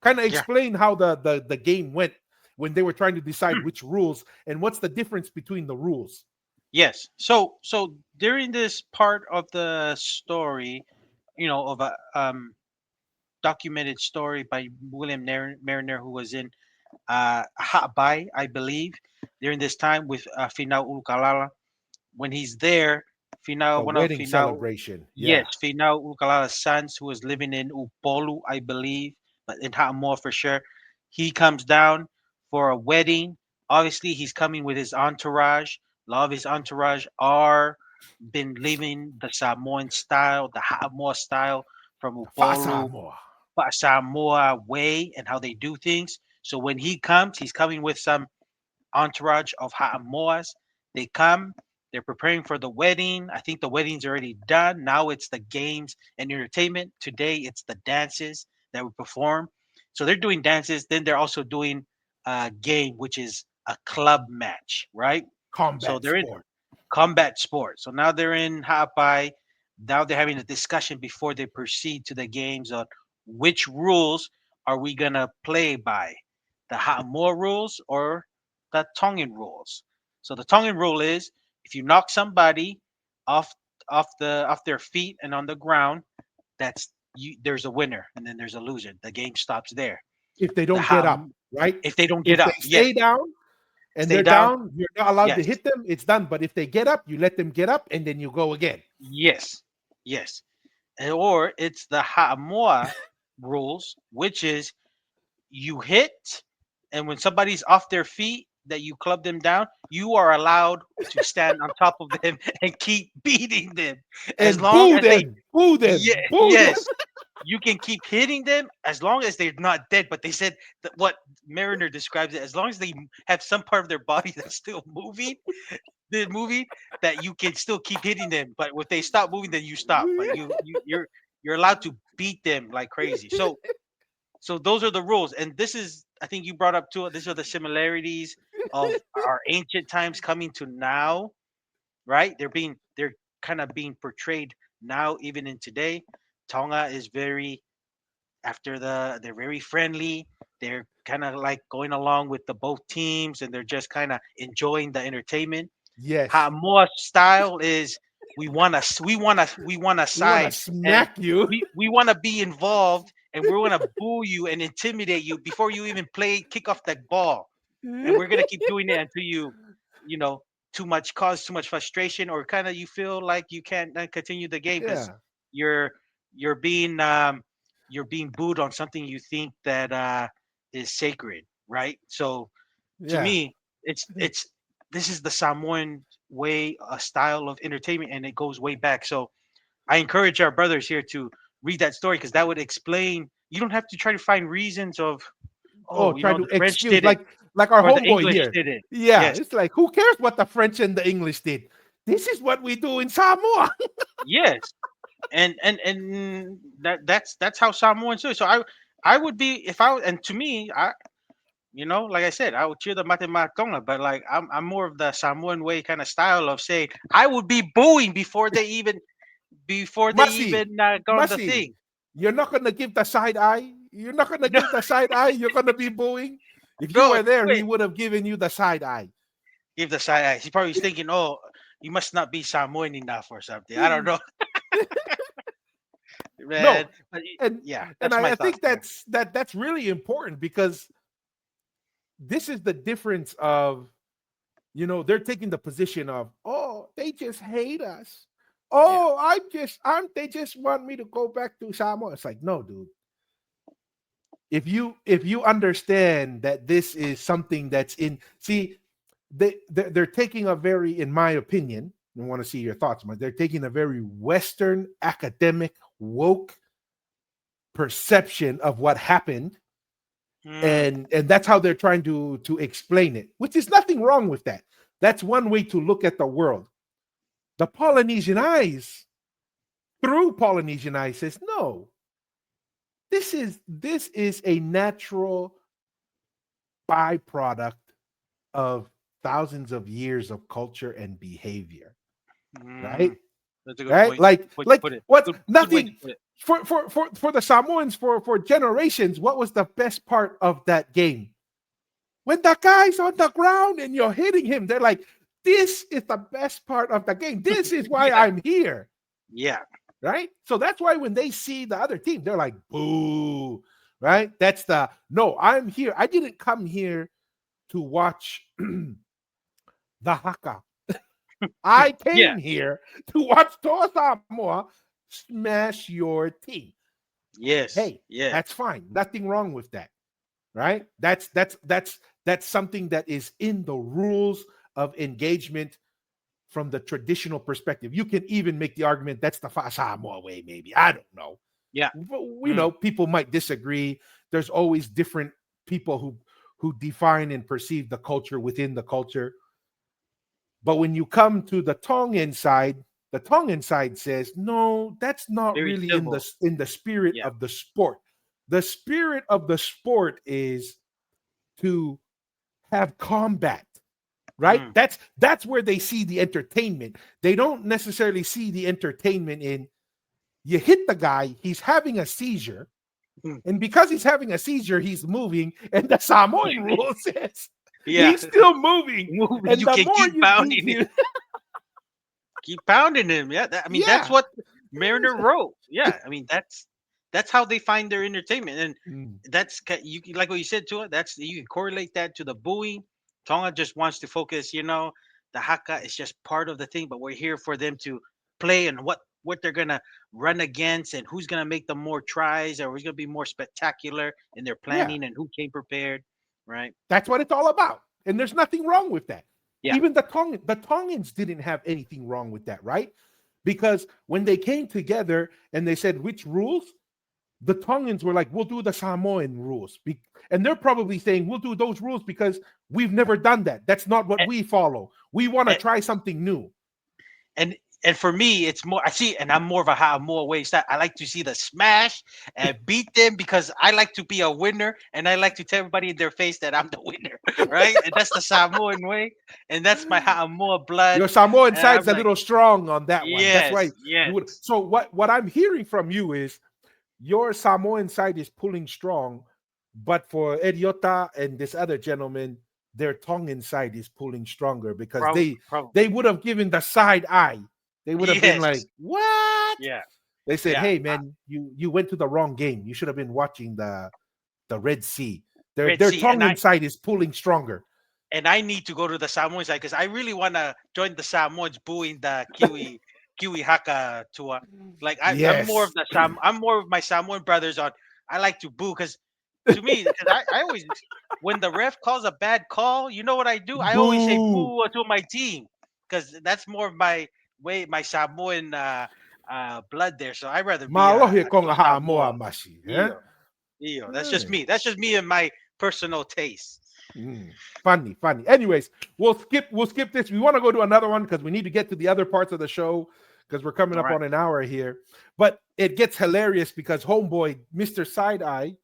Kind of explain how the game went when they were trying to decide which rules and what's the difference between the rules. Yes. So during this part of the story, of a documented story by William Mariner, who was in Hawaii, I believe, during this time with Finau Ukalala. When he's there, Finau, one wedding of Finau, celebration. Yes, Finau Ukalala's sons, who was living in Upolu, I believe, but in Ha'amoa for sure. He comes down for a wedding. Obviously, he's coming with his entourage. A lot of his entourage are been living the Samoan style, the Ha'amoa style from Upolu, Samoa way, and how they do things. So when he comes, he's coming with some entourage of Ha'amoas. They come, they're preparing for the wedding. I think the wedding's already done. Now it's the games and entertainment. Today it's the dances that we perform. So they're doing dances. Then they're also doing a game, which is a club match, right? Combat in sport. Combat sport. So now they're in Hawaii. Now they're having a discussion before they proceed to the games on which rules are we gonna play by, the Ha'amoa rules or the Tongan rules. So the Tongan rule is if you knock somebody off their feet and on the ground, there's a winner and then there's a loser. The game stops there. If they don't get up, right? If they don't get up, they stay down and they're down, you're not allowed to Yes. hit them. It's done. But if they get up, you let them get up and then you go again. Yes. Or it's the Ha'amoa rules, which is you hit, and when somebody's off their feet that you club them down, you are allowed to stand on top of them and keep beating them as And long as boo them. Yes, you can keep hitting them as long as they're not dead. But they said that what Mariner describes it, as long as they have some part of their body that's still moving, that you can still keep hitting them. But if they stop moving, then you stop. But you're allowed to beat them like crazy. So those are the rules, and this is, I think you brought up too. These are the similarities of our ancient times coming to now, right? They're kind of being portrayed now, even in today. Tonga is very they're very friendly. They're kind of like going along with the both teams, and they're just kind of enjoying the entertainment. Yes. Samoa style is we want to We want to side, and smack you. we want to be involved, and we want to boo you and intimidate you before you even kick off that ball, and we're gonna keep doing it until you know cause too much frustration, or kind of you feel like you can't continue the game because Yeah. you're you're being you're being booed on something you think that is sacred, right? So to Yeah. me, it's this is the Samoan way, a style of entertainment, and it goes way back. So I encourage our brothers here to read that story because that would explain. You don't have to try to find reasons of, Oh, oh, try to the French excuse did it like our or the homeboy English here. did it. Yeah, Yes, it's like who cares what the French and the English did? This is what we do in Samoa. yes, and that's how Samoans do it. So I would be if I and to me like I said, I would cheer the Tonga, but like I'm more of the Samoan way kind of style of saying I would be booing before they Masi, even got on the Masi, thing. you're not gonna give the side eye. You're not gonna No, give the side eye. You're gonna be booing. If you no, were there, he quit. would have given you the side eye. Give the side eye. He probably was thinking, oh, you must not be Samoan enough or something. I don't know, No, man. But and yeah, and that's my I thoughts think there. that's really important because this is the difference of they're taking the position of, oh, they just hate us. Yeah. Oh, they just want me to go back to Samoa. It's like, no, dude. If you understand that this is something that's in, see, they're taking a very, in my opinion, I want to see your thoughts, but they're taking a very Western academic woke perception of what happened, Mm, and that's how they're trying to explain it, which is nothing wrong with that. That's one way to look at the world. The Polynesian eyes, through Polynesian eyes, says no. This is a natural byproduct of thousands of years of culture and behavior, mm, right? that's a good Right? point. Like Way to like put it. what's Good way to nothing put it. for the Samoans for generations. What was the best part of that game? When the guy's on the ground and you're hitting him, they're like, this is the best part of the game. This is why Yeah, I'm here. yeah. Right? So that's why when they see the other team, they're like, boo. Right? That's the no, I'm here. I didn't come here to watch the Haka. I Yeah. came here to watch Toa Samoa smash your team. Yes. Hey, Yeah. that's fine. Nothing wrong with that. Right? That's something that is in the rules of engagement from the traditional perspective. You can even make the argument that's the Samoa way, maybe. I don't know. Yeah. But, Mm, people might disagree. There's always different people who define and perceive the culture within the culture. But when you come to the Tongan side says, no, that's not very really in civil. the spirit Yeah. of the sport. The spirit of the sport is to have combat, right? Mm, That's where they see the entertainment. They don't necessarily see the entertainment in you hit the guy, he's having a seizure, mm. and because he's having a seizure, he's moving, and the Samoan rule says Yeah. he's still moving, Moving. and You the can more keep you beat pounding it. him, Keep pounding him. Yeah. I mean, that's yeah. what Mariner wrote. Yeah. I mean, that's how they find their entertainment, and Mm, you like what you said to it. That's you can correlate that to the booing. Tonga just wants to focus. The Haka is just part of the thing, but we're here for them to play and what they're gonna run against and who's gonna make the more tries or who's gonna be more spectacular in their yeah. planning and who came prepared. Right? That's what it's all about. And there's nothing wrong with that. Yeah. Even the Tongans didn't have anything wrong with that, right? Because when they came together and they said which rules, the Tongans were like, we'll do the Samoan rules. And they're probably saying, we'll do those rules because we've never done that. That's not what And, we follow. We want to and, try something new. and And for me, it's more. I see, and I'm more of a more way style. I like to see the smash and beat them because I like to be a winner, and I like to tell everybody in their face that I'm the winner, right? And that's the Samoan way, and that's my Ha'amoa blood. Your Samoan And I'm side's a like, little strong on that one. That's yes, why you yes, would. So what I'm hearing from you is your Samoan side is pulling strong, but for Ediota and this other gentleman, their Tongan side is pulling stronger because probably, they would have given the side eye. They would have been like, yes, "What?" yeah, They said, yeah. "Hey, man, you went to the wrong game. You should have been watching the Red Sea." Red Their Sea, Tongan side is pulling stronger. and I need to go to the Samoan side because I really want to join the Samoans booing the Kiwi Haka tour. Like I'm more of Yes, the I'm more of my Samoan brothers on. I like to boo because to me, because I always when the ref calls a bad call, you know what I do? I always say boo. boo to my team because that's more of my way, my Samoan blood there. So I'd rather be Maalohi a ko Team nga Ha'amoa Samoa. Masi. Eh? Iyo, That's just me. That's just me and my personal taste. Funny, funny. Anyways, we'll skip this. We want to go to another one because we need to get to the other parts of the show because we're coming All up right. on an hour here. But it gets hilarious because homeboy, Mr. Side Eye,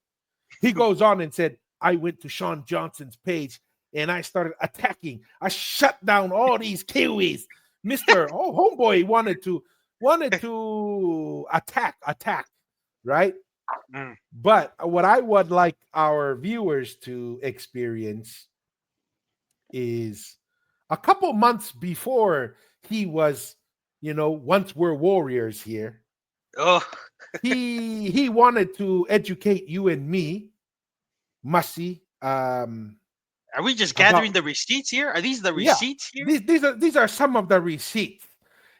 he goes on and said, I went to Sean Johnson's page and I started attacking. I shut down all these Kiwis. Mr. Homeboy wanted to attack, right? Mm. But what I would like our viewers to experience is a couple months before he was, once we're warriors here, Oh, he wanted to educate you and me, Masi, are we just about gathering the receipts here? Are these the yeah. receipts here? These are some of the receipts.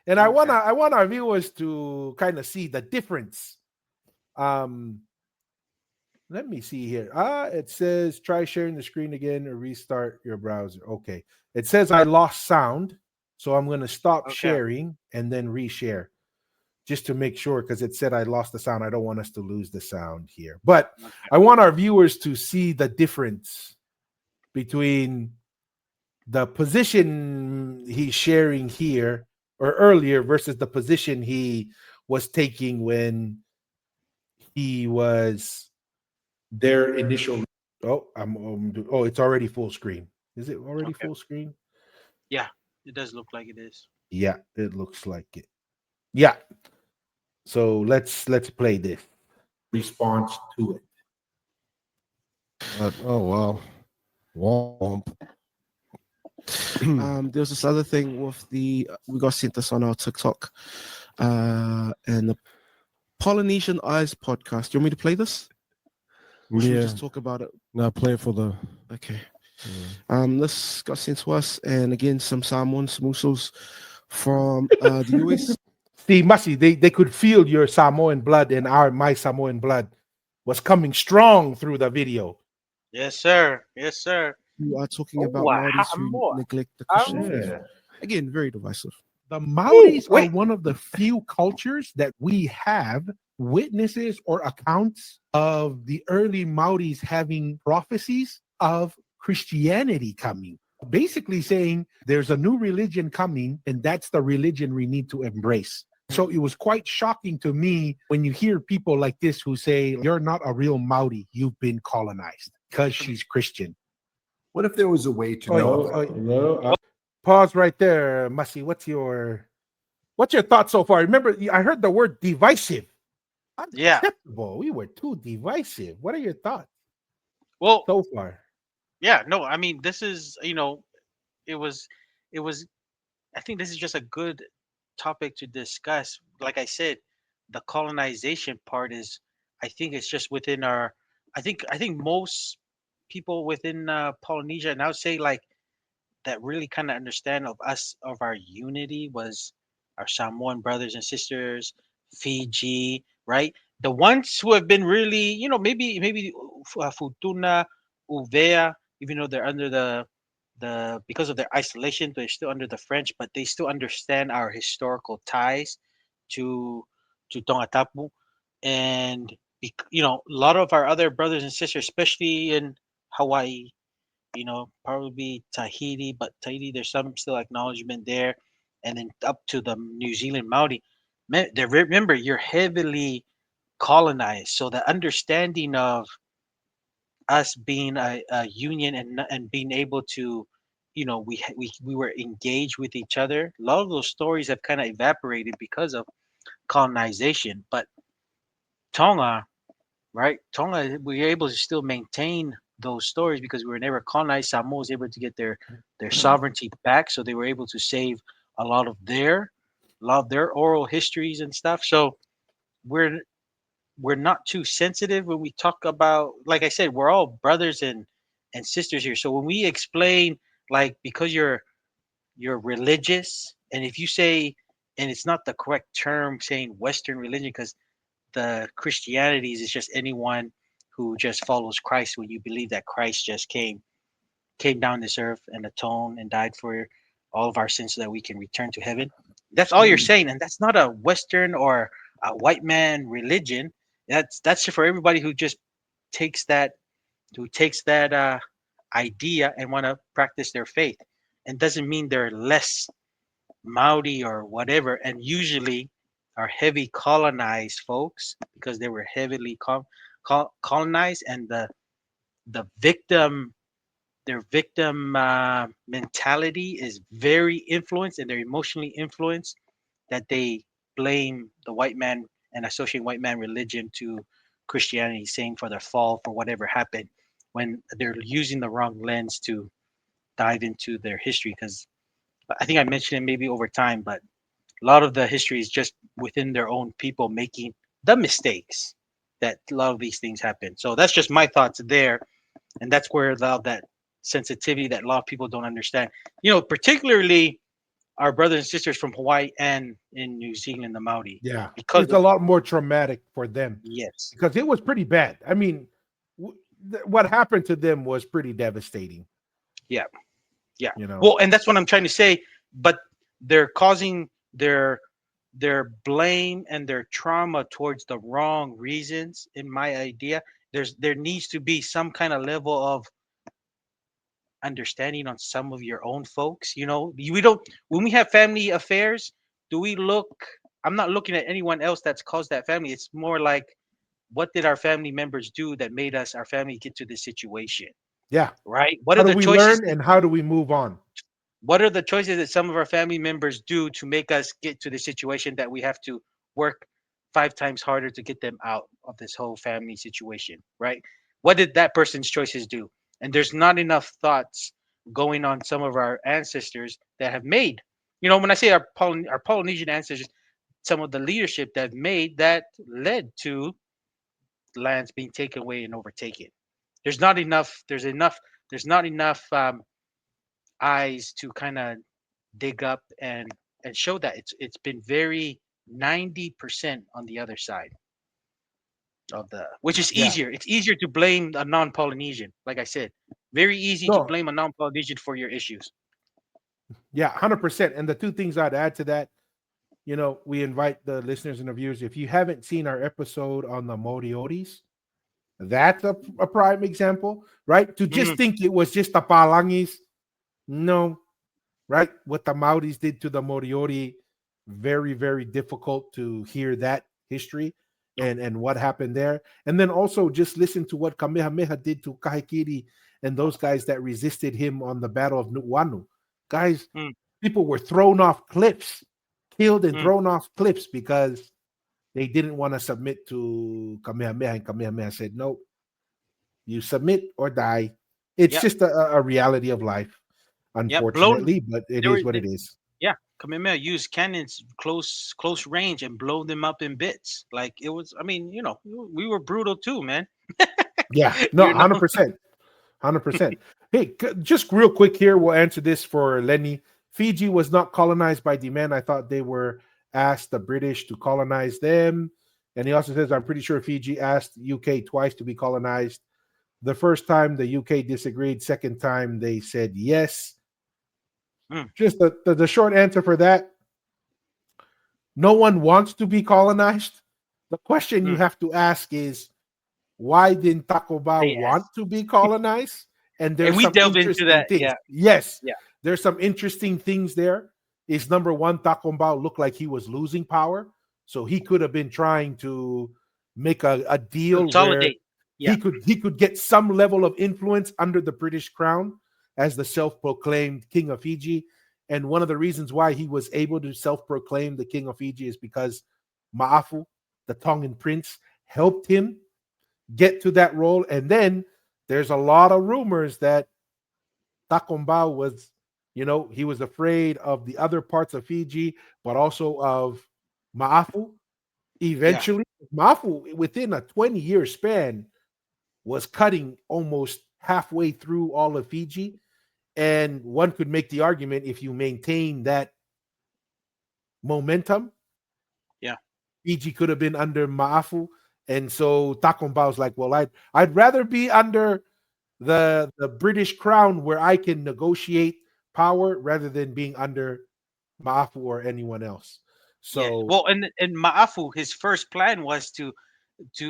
And Okay. I want our viewers to kind of see the difference. Let me see here. It says try sharing the screen again or restart your browser. Okay. It says I lost sound. So I'm going to stop Okay. sharing and then reshare just to make sure because it said I lost the sound. I don't want us to lose the sound here. But Okay. I want our viewers to see the difference between the position he's sharing here or earlier versus the position he was taking when he was their initial. Oh, it's already full screen. Is it already Okay. full screen? Yeah, it does look like it is. Yeah, it looks like it. Yeah. So let's play this response to it. Oh wow. Womp. There's this other thing with we got sent this on our TikTok, and the Polynesian Eyes podcast. You want me to play this? Or should we Yeah. just talk about it? Now play it for the. Okay. This got sent to us, and again, some Samoans, Musos from the US. See, Masi, they could feel your Samoan blood and my Samoan blood was coming strong through the video. Yes, sir. Yes, sir. Who are talking about Oh, Maoris who more. neglect the Christian Yeah. faith. Again, very divisive. The Maoris are wait. one of the few cultures that we have witnesses or accounts of the early Maoris having prophecies of Christianity coming. Basically saying there's a new religion coming, and that's the religion we need to embrace. So it was quite shocking to me when you hear people like this who say, you're not a real Maori, you've been colonized because she's Christian. What if there was a way to know? No. Pause right there, Masi. What's your thoughts so far? Remember, I heard the word divisive. Yeah. Unacceptable. We were too divisive. What are your thoughts Well, so far? yeah. No, I mean, this is it was, I think this is just a good topic to discuss. Like I said, the colonization part is, I think it's just within our. I think most people within Polynesia, and I would say like that really kind of understand of us of our unity was our Samoan brothers and sisters, Fiji, right? The ones who have been really, maybe Futuna, Uvea, even though they're under the because of their isolation, they're still under the French, but they still understand our historical ties to Tongatapu, and a lot of our other brothers and sisters, especially in Hawaii, probably Tahiti, but Tahiti, there's some still acknowledgement there. and then up to the New Zealand Maori. Remember, you're heavily colonized, so the understanding of us being a union and being able to, we were engaged with each other. A lot of those stories have kind of evaporated because of colonization. But Tonga, right? Tonga, we were able to still maintain those stories because we were never colonized. Samoa was able to get their sovereignty back, so they were able to save a lot of their oral histories and stuff. So we're we're not too sensitive when we talk about, like I said, we're all brothers and sisters here. So when we explain, like, because you're religious, and if you say, and it's not the correct term saying Western religion, because the Christianities is just anyone who just follows Christ. When you believe that Christ just came down this earth and atoned and died for all of our sins so that we can return to heaven. That's all you're saying, and that's not a Western or a white man religion. That's for everybody who just takes that idea and want to practice their faith, and doesn't mean they're less Maori or whatever. And usually are heavy colonized folks because they were heavily colonized, and the victim their victim mentality is very influenced, and they're emotionally influenced, that they blame the white man and associate white man religion to Christianity, saying for their fall, for whatever happened, when they're using the wrong lens to dive into their history. Because I think I mentioned it maybe over time, but a lot of the history is just within their own people making the mistakes that a lot of these things happen. So that's just my thoughts there, and that's where that sensitivity that a lot of people don't understand. Particularly our brothers and sisters from Hawaii and in New Zealand, the Maori. Yeah, Because it's a lot more traumatic for them yes, because it was pretty bad. I mean, what happened to them was pretty devastating. yeah. Well, And that's what I'm trying to say. But they're causing their blame and their trauma towards the wrong reasons. In my idea, there needs to be some kind of level of understanding on some of your own folks. We don't, when we have family affairs, do we look, I'm not looking at anyone else that's caused that family. It's more like, what did our family members do that made our family get to this situation? yeah. Right? What How are do the we choices learn and how do we move on? what are the choices that some of our family members do to make us get to the situation that we have to work 5 times harder to get them out of this whole family situation, right? What did that person's choices do? And there's not enough thoughts going on some of our ancestors that have made, when I say our Polynesian ancestors, some of the leadership that made that led to lands being taken away and overtaken. There's not enough eyes to kind of dig up and show that it's been very 90% on the other side of the, which is Yeah. easier. It's easier to blame a non-Polynesian. Like I said, very easy to No. blame a non-Polynesian for your issues. Yeah, 100%. And the two things I'd add to that, we invite the listeners and the viewers, if you haven't seen our episode on the Morioris, that's a prime example, right? To just think it was just the Palangis. No, right? What the Maoris did to the Moriori, very, very difficult to hear that history and what happened there. And then also just listen to what Kamehameha did to Kahekiri and those guys that resisted him on the Battle of Nuuanu. Guys, people were thrown off cliffs, killed and thrown off cliffs because they didn't want to submit to Kamehameha, and Kamehameha said, "No, you submit or die." It's just a reality of life, unfortunately, but it is what it is. Yeah, Kamehameha used cannons close range and blow them up in bits. Like it was. I mean, we were brutal too, man. Yeah, no, 100%, 100%. Hey, just real quick here, we'll answer this for Lenny. Fiji was not colonized by demand. I thought they were asked the British to colonize them. And he also says, I'm pretty sure Fiji asked UK twice to be colonized. The first time the UK disagreed. Second time they said yes. Just the short answer for that. No one wants to be colonized. The question you have to ask is, why didn't Takoba want to be colonized? And there's we some delve into interesting that. things. Yeah. Yes. Yeah. There's some interesting things there. is number one, Takombao looked like he was losing power. So he could have been trying to make a deal where Consolidate. Yeah. he could get some level of influence under the British crown as the self-proclaimed King of Fiji. And one of the reasons why he was able to self-proclaim the King of Fiji is because Ma'afu, the Tongan prince, helped him get to that role. And then there's a lot of rumors that Takombao was, he was afraid of the other parts of Fiji, but also of Ma'afu. Eventually, Ma'afu, within a 20-year span, was cutting almost halfway through all of Fiji. And one could make the argument, if you maintain that momentum, Fiji could have been under Ma'afu. And so Takombao's like, well, I'd rather be under the British crown where I can negotiate power rather than being under Ma'afu or anyone else. So well, and Ma'afu, his first plan was to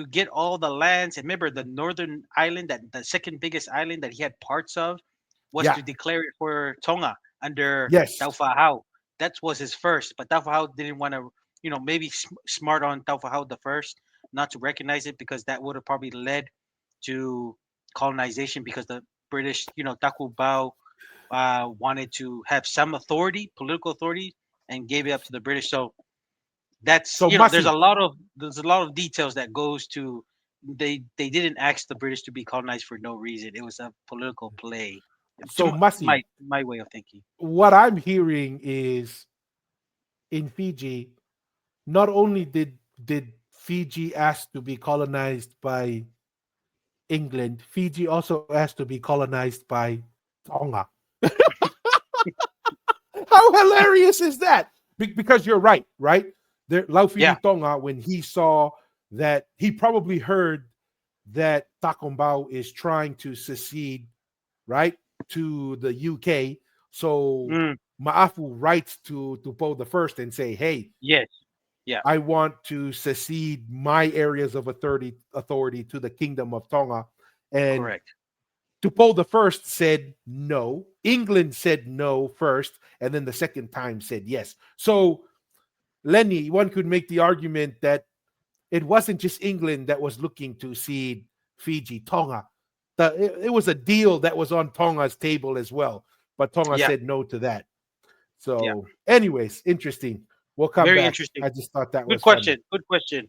get all the lands. And remember, the northern island, that the second biggest island that he had parts of, was to declare it for Tonga under Taufa'ahau. That was his first, but Taufa'ahau didn't want to, maybe smart on Taufa'ahau the first, not to recognize it, because that would have probably led to colonization, because the British, Takumbao wanted to have some authority, political authority, and gave it up to the British. So that's there's a lot of details that goes to they didn't ask the British to be colonized for no reason. It was a political play. So Masi, my way of thinking. What I'm hearing is in Fiji, not only did Fiji ask to be colonized by England, Fiji also asked to be colonized by Tonga. How hilarious is that? Because you're right? Laufini Tonga, when he saw that, he probably heard that Takombao is trying to secede, right, to the UK. So Ma'afu writes to Po the First and say, hey, I want to secede my areas of authority to the Kingdom of Tonga. And correct. Tupou the First said no. England said no first, and then the second time said yes. So, Lenny, one could make the argument that it wasn't just England that was looking to cede Fiji, Tonga. It was a deal that was on Tonga's table as well, but Tonga said no to that. So, anyways, interesting. We'll come Very back. interesting. I just thought that was question. funny. Good question.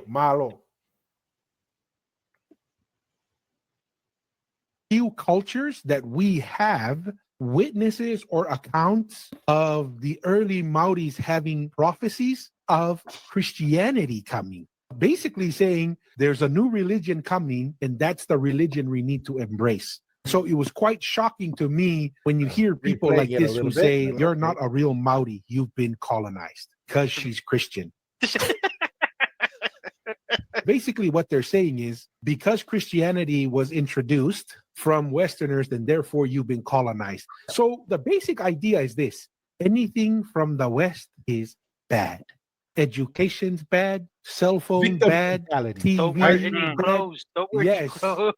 Malo. Few cultures that we have witnesses or accounts of the early Maoris having prophecies of Christianity coming, basically saying there's a new religion coming and that's the religion we need to embrace. So it was quite shocking to me when you hear people like this who say, you're not a real Maori, you've been colonized because she's Christian. Basically, what they're saying is, because Christianity was introduced from Westerners, then therefore you've been colonized. So the basic idea is this: anything from the West is bad. Education's bad, cell phone bad, TV Don't wear any clothes. Don't wear any clothes.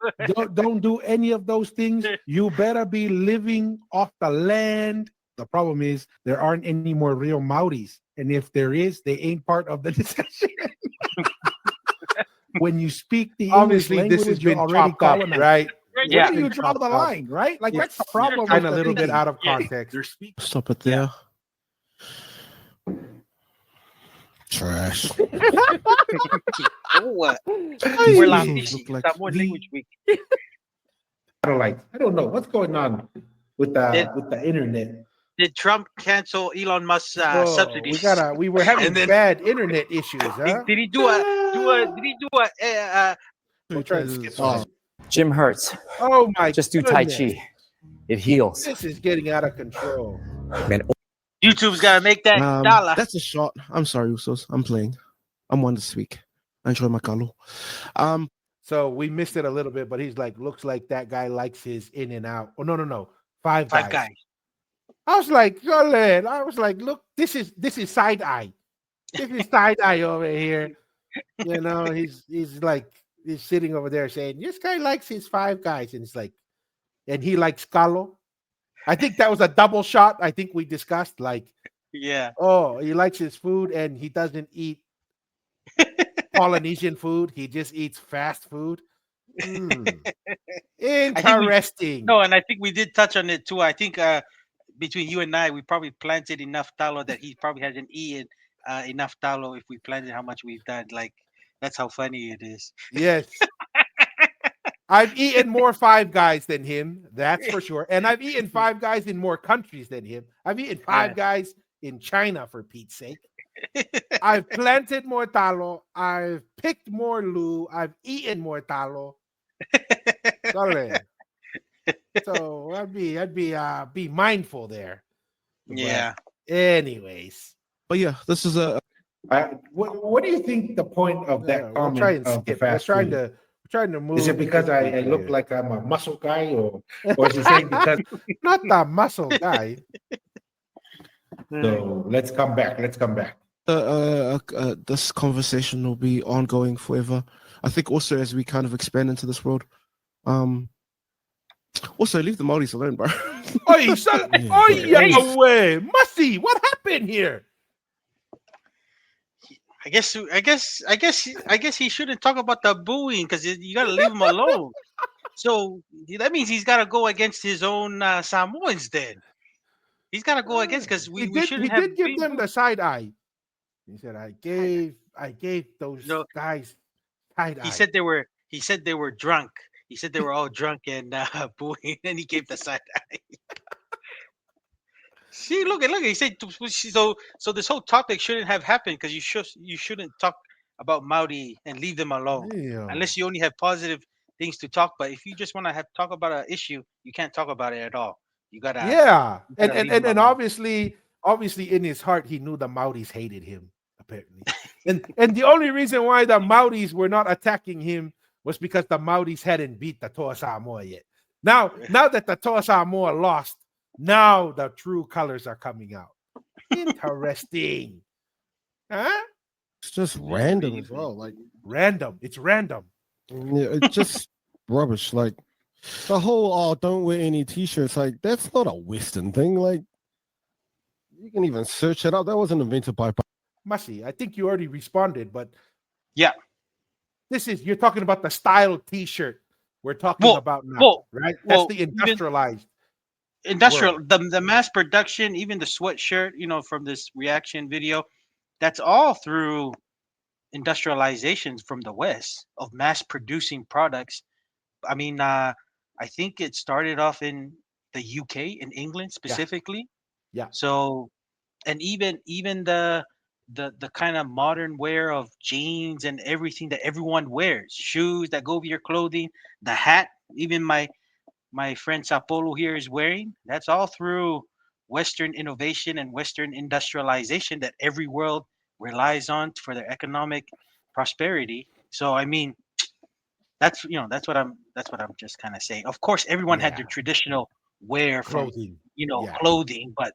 don't do any of those things. You better be living off the land. The problem is there aren't any more real Maoris, and if there is, they ain't part of the discussion. When you speak the English language, this has been already colonized, right? Where do you draw the line, right? Like that's the problem. Kind of a little bit out of context. Stop it there. Trash. What? We're language week. I don't know what's going on with the internet. Did Trump cancel Elon Musk's subsidies? We were having bad internet issues, huh? Did he do a We'll try to skip on. Gym hurts. Oh my! Just do Tai Chi. It heals. This is getting out of control. Man, YouTube's gotta make that dollar. That's a shot. I'm sorry, Usos. I'm playing. I'm one this week. I enjoy my kalu. So we missed it a little bit, but he's like, looks like that guy likes his in and out. Oh no. Five guys. I was like, look, this is side eye. This is side eye over here. You know, he's sitting over there saying, this guy likes his Five Guys. And it's like, and he likes Kalo. I think that was a double shot. I think we discussed like, Yeah. oh, he likes his food and he doesn't eat Polynesian food. He just eats fast food. Interesting. No, and I think we did touch on it too. I think between you and I, we probably planted enough talo that he probably hasn't eaten enough talo if we planted how much we've done. Like, that's how funny it is. Yes. I've eaten more Five Guys than him, that's for sure. And I've eaten Five Guys in more countries than him. I've eaten Five Guys in China, for Pete's sake. I've planted more talo. I've picked more lu. I've eaten more talo. So I'd be mindful there. Yeah. But anyways. But yeah, this is a What do you think the point of that We'll comment try and of the skip. We're fast trying food? to move. Is it because I look like I'm a muscle guy, or is it saying because? Not the muscle guy? So let's come back. this conversation will be ongoing forever. I think also as we kind of expand into this world, also leave the Māoris alone, bro. Away, Masi, what happened here? I guess he shouldn't talk about the booing because you gotta leave him alone. So that means he's gotta go against his own Samoans. Then he's gotta go against because we shouldn't have. He did give them the side eye. He said, "I gave those guys side eye." He said they were drunk. He said they were all drunk and booing, and he gave the side eye. See, look. He said so. This whole topic shouldn't have happened because you shouldn't talk about Maori and leave them alone unless you only have positive things to talk. But if you just want to talk about an issue, you can't talk about it at all. You gotta and obviously in his heart he knew the Maoris hated him apparently, and the only reason why the Maoris were not attacking him was because the Maoris hadn't beat the Toa Samoa yet. Now that the Toa Samoa lost. Now the true colors are coming out. Interesting. Huh? It's just random as well. Like random. It's random. Yeah, it's just rubbish. Like the whole don't wear any t-shirts. Like that's not a Western thing. Like you can even search it up. That wasn't invented by Masi. I think you already responded, but yeah. You're talking about the style t-shirt we're talking about now, right? That's the industrialized. The mass production, even the sweatshirt, from this reaction video, that's all through industrialization from the West of mass producing products. I mean, I think it started off in the UK, in England specifically. Yeah. So, and even the kind of modern wear of jeans and everything that everyone wears, shoes that go with your clothing, the hat, even my friend Sapolo here is wearing, that's all through Western innovation and Western industrialization that every world relies on for their economic prosperity. So I mean, that's what I'm just kind of saying. Of course, everyone had their traditional wear clothing, clothing, but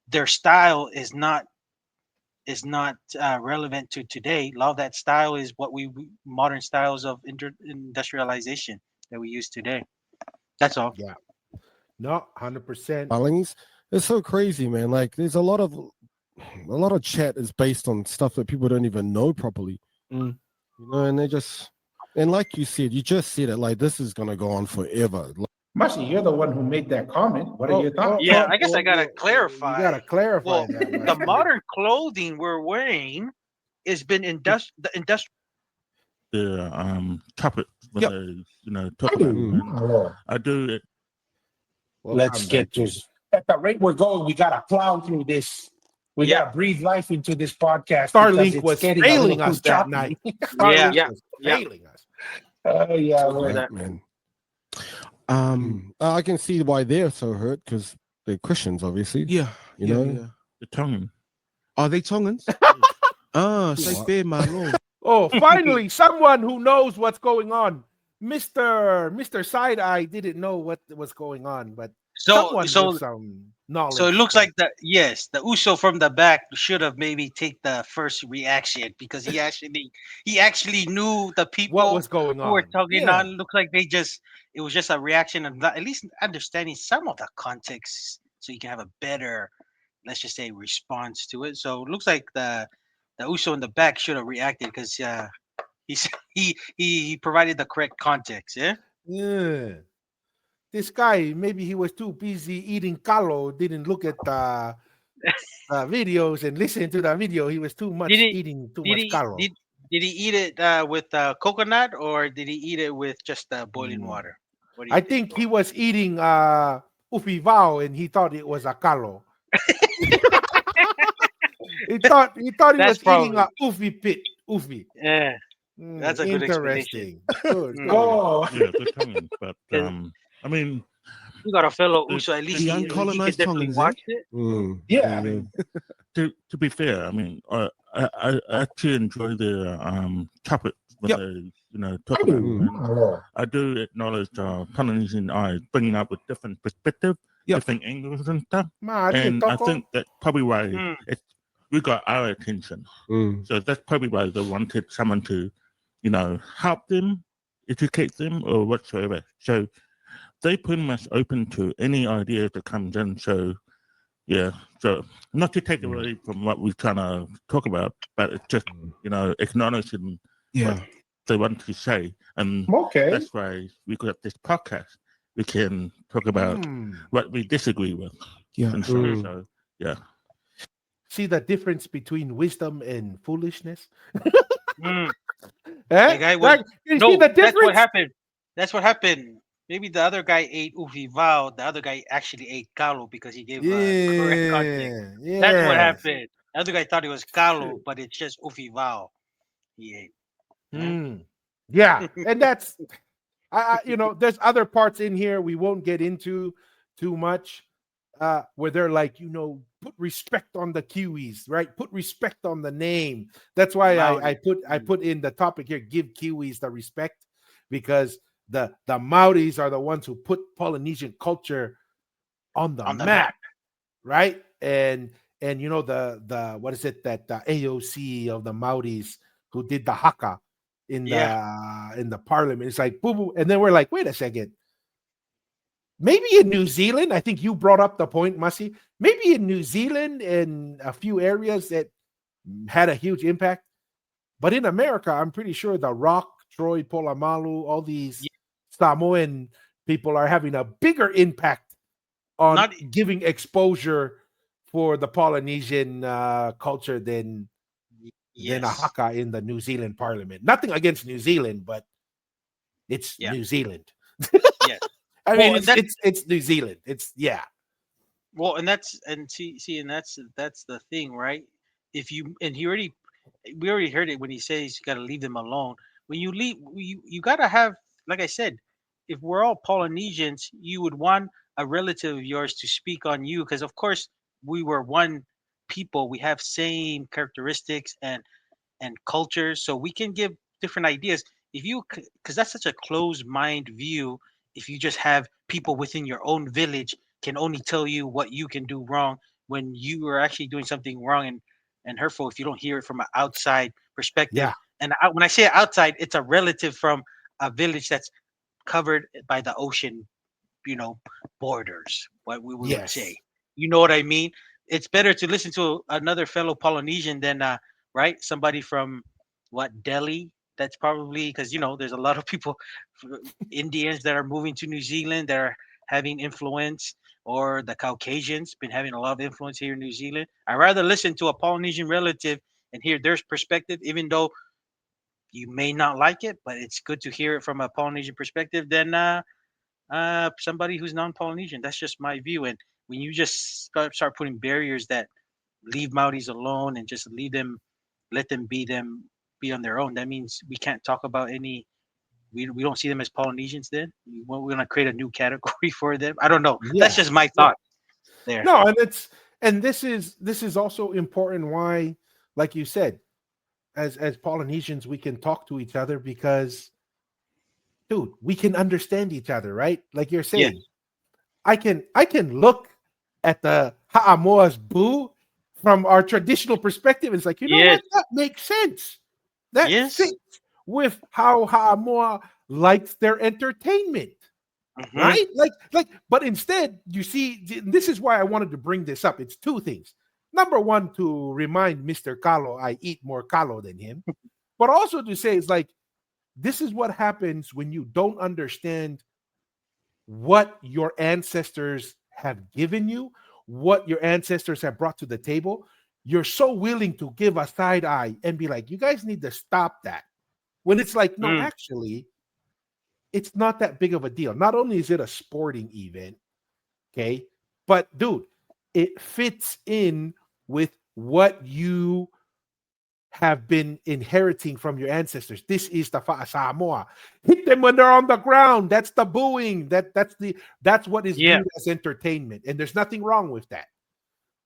their style is not relevant to today. A lot of that style is what modern styles of industrialization that we use today. That's all. Yeah. No, 100%. Spellings. It's so crazy, man. Like there's a lot of chat is based on stuff that people don't even know properly. You know, and like you said, you just said it, like this is gonna go on forever. Masi, you're the one who made that comment. What are your thoughts? Yeah, I guess I gotta clarify. You gotta clarify that. The modern clothing we're wearing has been industrial. The topic when they talk about I do it. Well, let's get to at the rate we're going, we gotta plow through this. We gotta breathe life into this podcast. Starlink was failing us that night. Starlink was failing us. Oh yeah, man. I can see why they're so hurt because they're Christians, obviously. Yeah, you know the Tongan. Are they Tongans? Say fair, my lord. Oh, finally, someone who knows what's going on. Mr. Side Eye didn't know what was going on, but someone with some knowledge. So it looks like the Uso from the back should have maybe take the first reaction because he actually knew the people what was going who were on. talking Yeah. on. Looked like it was just a reaction of at least understanding some of the context, so you can have a better, let's just say, response to it. So it looks like the Uso in the back should have reacted because he provided the correct context. Yeah. Yeah. This guy, maybe he was too busy eating kalo, didn't look at the videos and listen to the video. He was too much eating too much kalo. Did he eat it with coconut or did he eat it with just boiling water? What do you I think he was eating ufivao and he thought it was a kalo. he thought he That's was eating probably- a ufi pit. Ufi. Yeah, that's a good explanation. Interesting. Good. Oh, Yeah, the Tongans, but I mean, You got a fellow The- Uso, at least the he uncolonized could definitely Tongans, eh? watch it. yeah. I mean, to be fair, I mean, I actually enjoy the topic when Yep. they talk about it. And I do acknowledge Polynesian eyes bringing up a different perspective, Yep. different angles and stuff. Mari, And I toko. think that's probably why Mm. we got our attention. So that's probably why they wanted someone to, help them, educate them, or whatsoever. So they pretty much open to any idea that comes in. So yeah, so not to take away from what we're trying to talk about, but it's just acknowledging Yeah. what they want to say, and Okay. that's why we got this podcast. We can talk about what we disagree with. Yeah. And stuff. So yeah. See the difference between wisdom and foolishness? Mm. Eh? The guy was- Like, you No, see the that's difference? what happened. That's what happened. Maybe the other guy ate ufivao. The other guy actually ate kalo because he gave correct context. Yeah, That's what yes. happened. The other guy thought it was kalo, but it's just ufivao. He ate. Yeah, and that's there's other parts in here we won't get into too much, where they're like, put respect on the Kiwis, right? Put respect on the name. That's why I put in the topic here, give Kiwis the respect, because the Maoris are the ones who put Polynesian culture on the map, right? And the what is it that the AOC of the Maoris who did the Haka in the parliament. It's like boo boo, and then we're like, wait a second. Maybe in New Zealand, I think you brought up the point, Masi. Maybe in New Zealand and a few areas that had a huge impact, but in America, I'm pretty sure the Rock, Troy Polamalu, all these Samoan people are having a bigger impact on giving exposure for the Polynesian culture than a Haka in the New Zealand parliament. Nothing against New Zealand, but it's New Zealand. Yes. I mean, it's New Zealand. It's Well, and that's the thing, right? We already heard it when he says you got to leave them alone. When you leave, you got to have, like I said, if we're all Polynesians, you would want a relative of yours to speak on you, because of course we were one people. We have same characteristics and cultures, so we can give different ideas. Because that's such a closed mind view. If you just have people within your own village can only tell you what you can do wrong when you are actually doing something wrong and hurtful, if you don't hear it from an outside perspective. Yeah. And when I say outside, it's a relative from a village that's covered by the ocean, borders, what we would say. You know what I mean? It's better to listen to another fellow Polynesian than right, somebody from Delhi. That's probably because there's a lot of people, Indians that are moving to New Zealand that are having influence, or the Caucasians been having a lot of influence here in New Zealand. I'd rather listen to a Polynesian relative and hear their perspective, even though you may not like it, but it's good to hear it from a Polynesian perspective than somebody who's non-Polynesian. That's just my view. And when you just start putting barriers that leave Maoris alone and just let them be on their own, that means we can't talk about any. We don't see them as Polynesians. Then we're gonna create a new category for them. I don't know. That's just my thought. There. No, and this is also important. Why, like you said, as Polynesians, we can talk to each other because, dude, we can understand each other, right? Like you're saying, I can look at the Ha'amoa's boo from our traditional perspective. It's like, you know Yes. what? That makes sense. That Yes. fits with how Ha'amoa likes their entertainment. Mhm. Right? But instead, you see, this is why I wanted to bring this up. It's two things. Number one, to remind Mr. Kalo I eat more kalo than him, but also to say it's like, this is what happens when you don't understand what your ancestors have given you, what your ancestors have brought to the table. You're so willing to give a side eye and be like, you guys need to stop that. When it's like, no, actually, it's not that big of a deal. Not only is it a sporting event, okay, but dude, it fits in with what you have been inheriting from your ancestors. This is the Samoa. Hit them when they're on the ground. That's the booing. That's what is viewed as entertainment, and there's nothing wrong with that,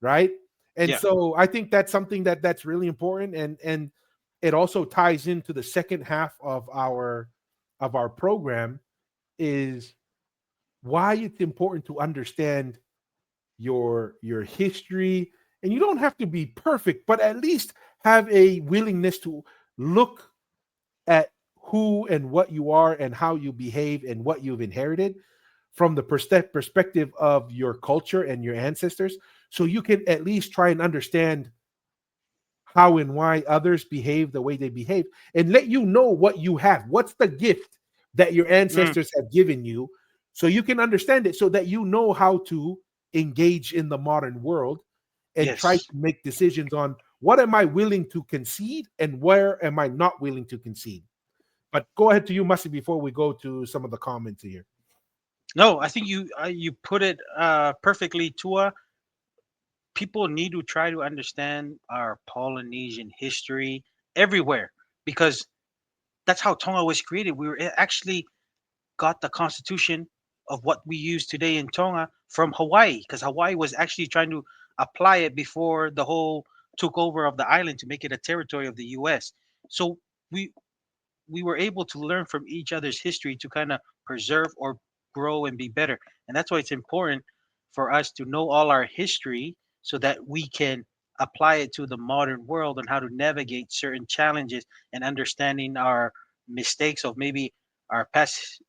right? And so I think that's something that's really important, and it also ties into the second half of our program, is why it's important to understand your history. And you don't have to be perfect, but at least have a willingness to look at who and what you are and how you behave and what you've inherited from the perspective of your culture and your ancestors, so you can at least try and understand how and why others behave the way they behave, and let you know what you have. What's the gift that your ancestors have given you, so you can understand it, so that you know how to engage in the modern world and try to make decisions on what am I willing to concede and where am I not willing to concede. But go ahead to you, Masi, before we go to some of the comments here. No, I think you put it perfectly, Tua. People need to try to understand our Polynesian history everywhere, because that's how Tonga was created. We were actually got the constitution of what we use today in Tonga from Hawaii, because Hawaii was actually trying to apply it before the whole took over of the island to make it a territory of the U.S. So we were able to learn from each other's history to kind of preserve or grow and be better. And that's why it's important for us to know all our history, so that we can apply it to the modern world and how to navigate certain challenges, and understanding our mistakes of maybe our past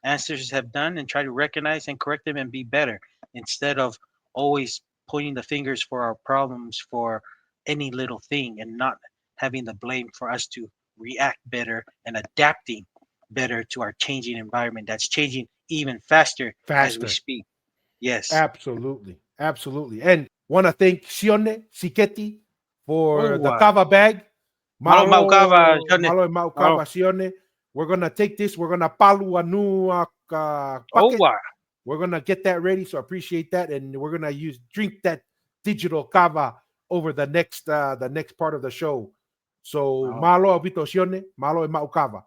ancestors have done, and try to recognize and correct them and be better, instead of always pointing the fingers for our problems for any little thing, and not having the blame for us to react better and adapting better to our changing environment that's changing even faster as we speak. Yes. Absolutely. And want to thank Sione Siketi for the wow. Kava bag. Malo mau kava, Sione. Malo mau kava, Sione. We're going to take this. We're going to palu anu bucket. wow. We're going to get that ready. So I appreciate that. And we're going to drink that digital kava over the next part of the show. So malo abito Sione, malo e mau kava.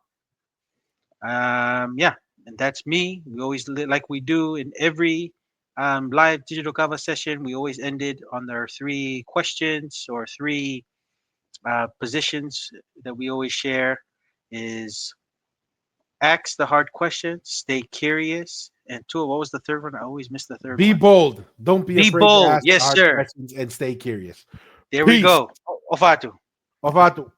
Yeah, and that's me. We always, like we do in every live digital kava session, we always ended on their 3 questions or 3 positions that we always share. Is ask the hard questions, stay curious, and 2, what was the third one? I always miss the third Be one. bold. Don't be afraid bold. to ask Yes, hard sir. questions, and stay curious. There Peace. we go. Ofatu. Ofatu.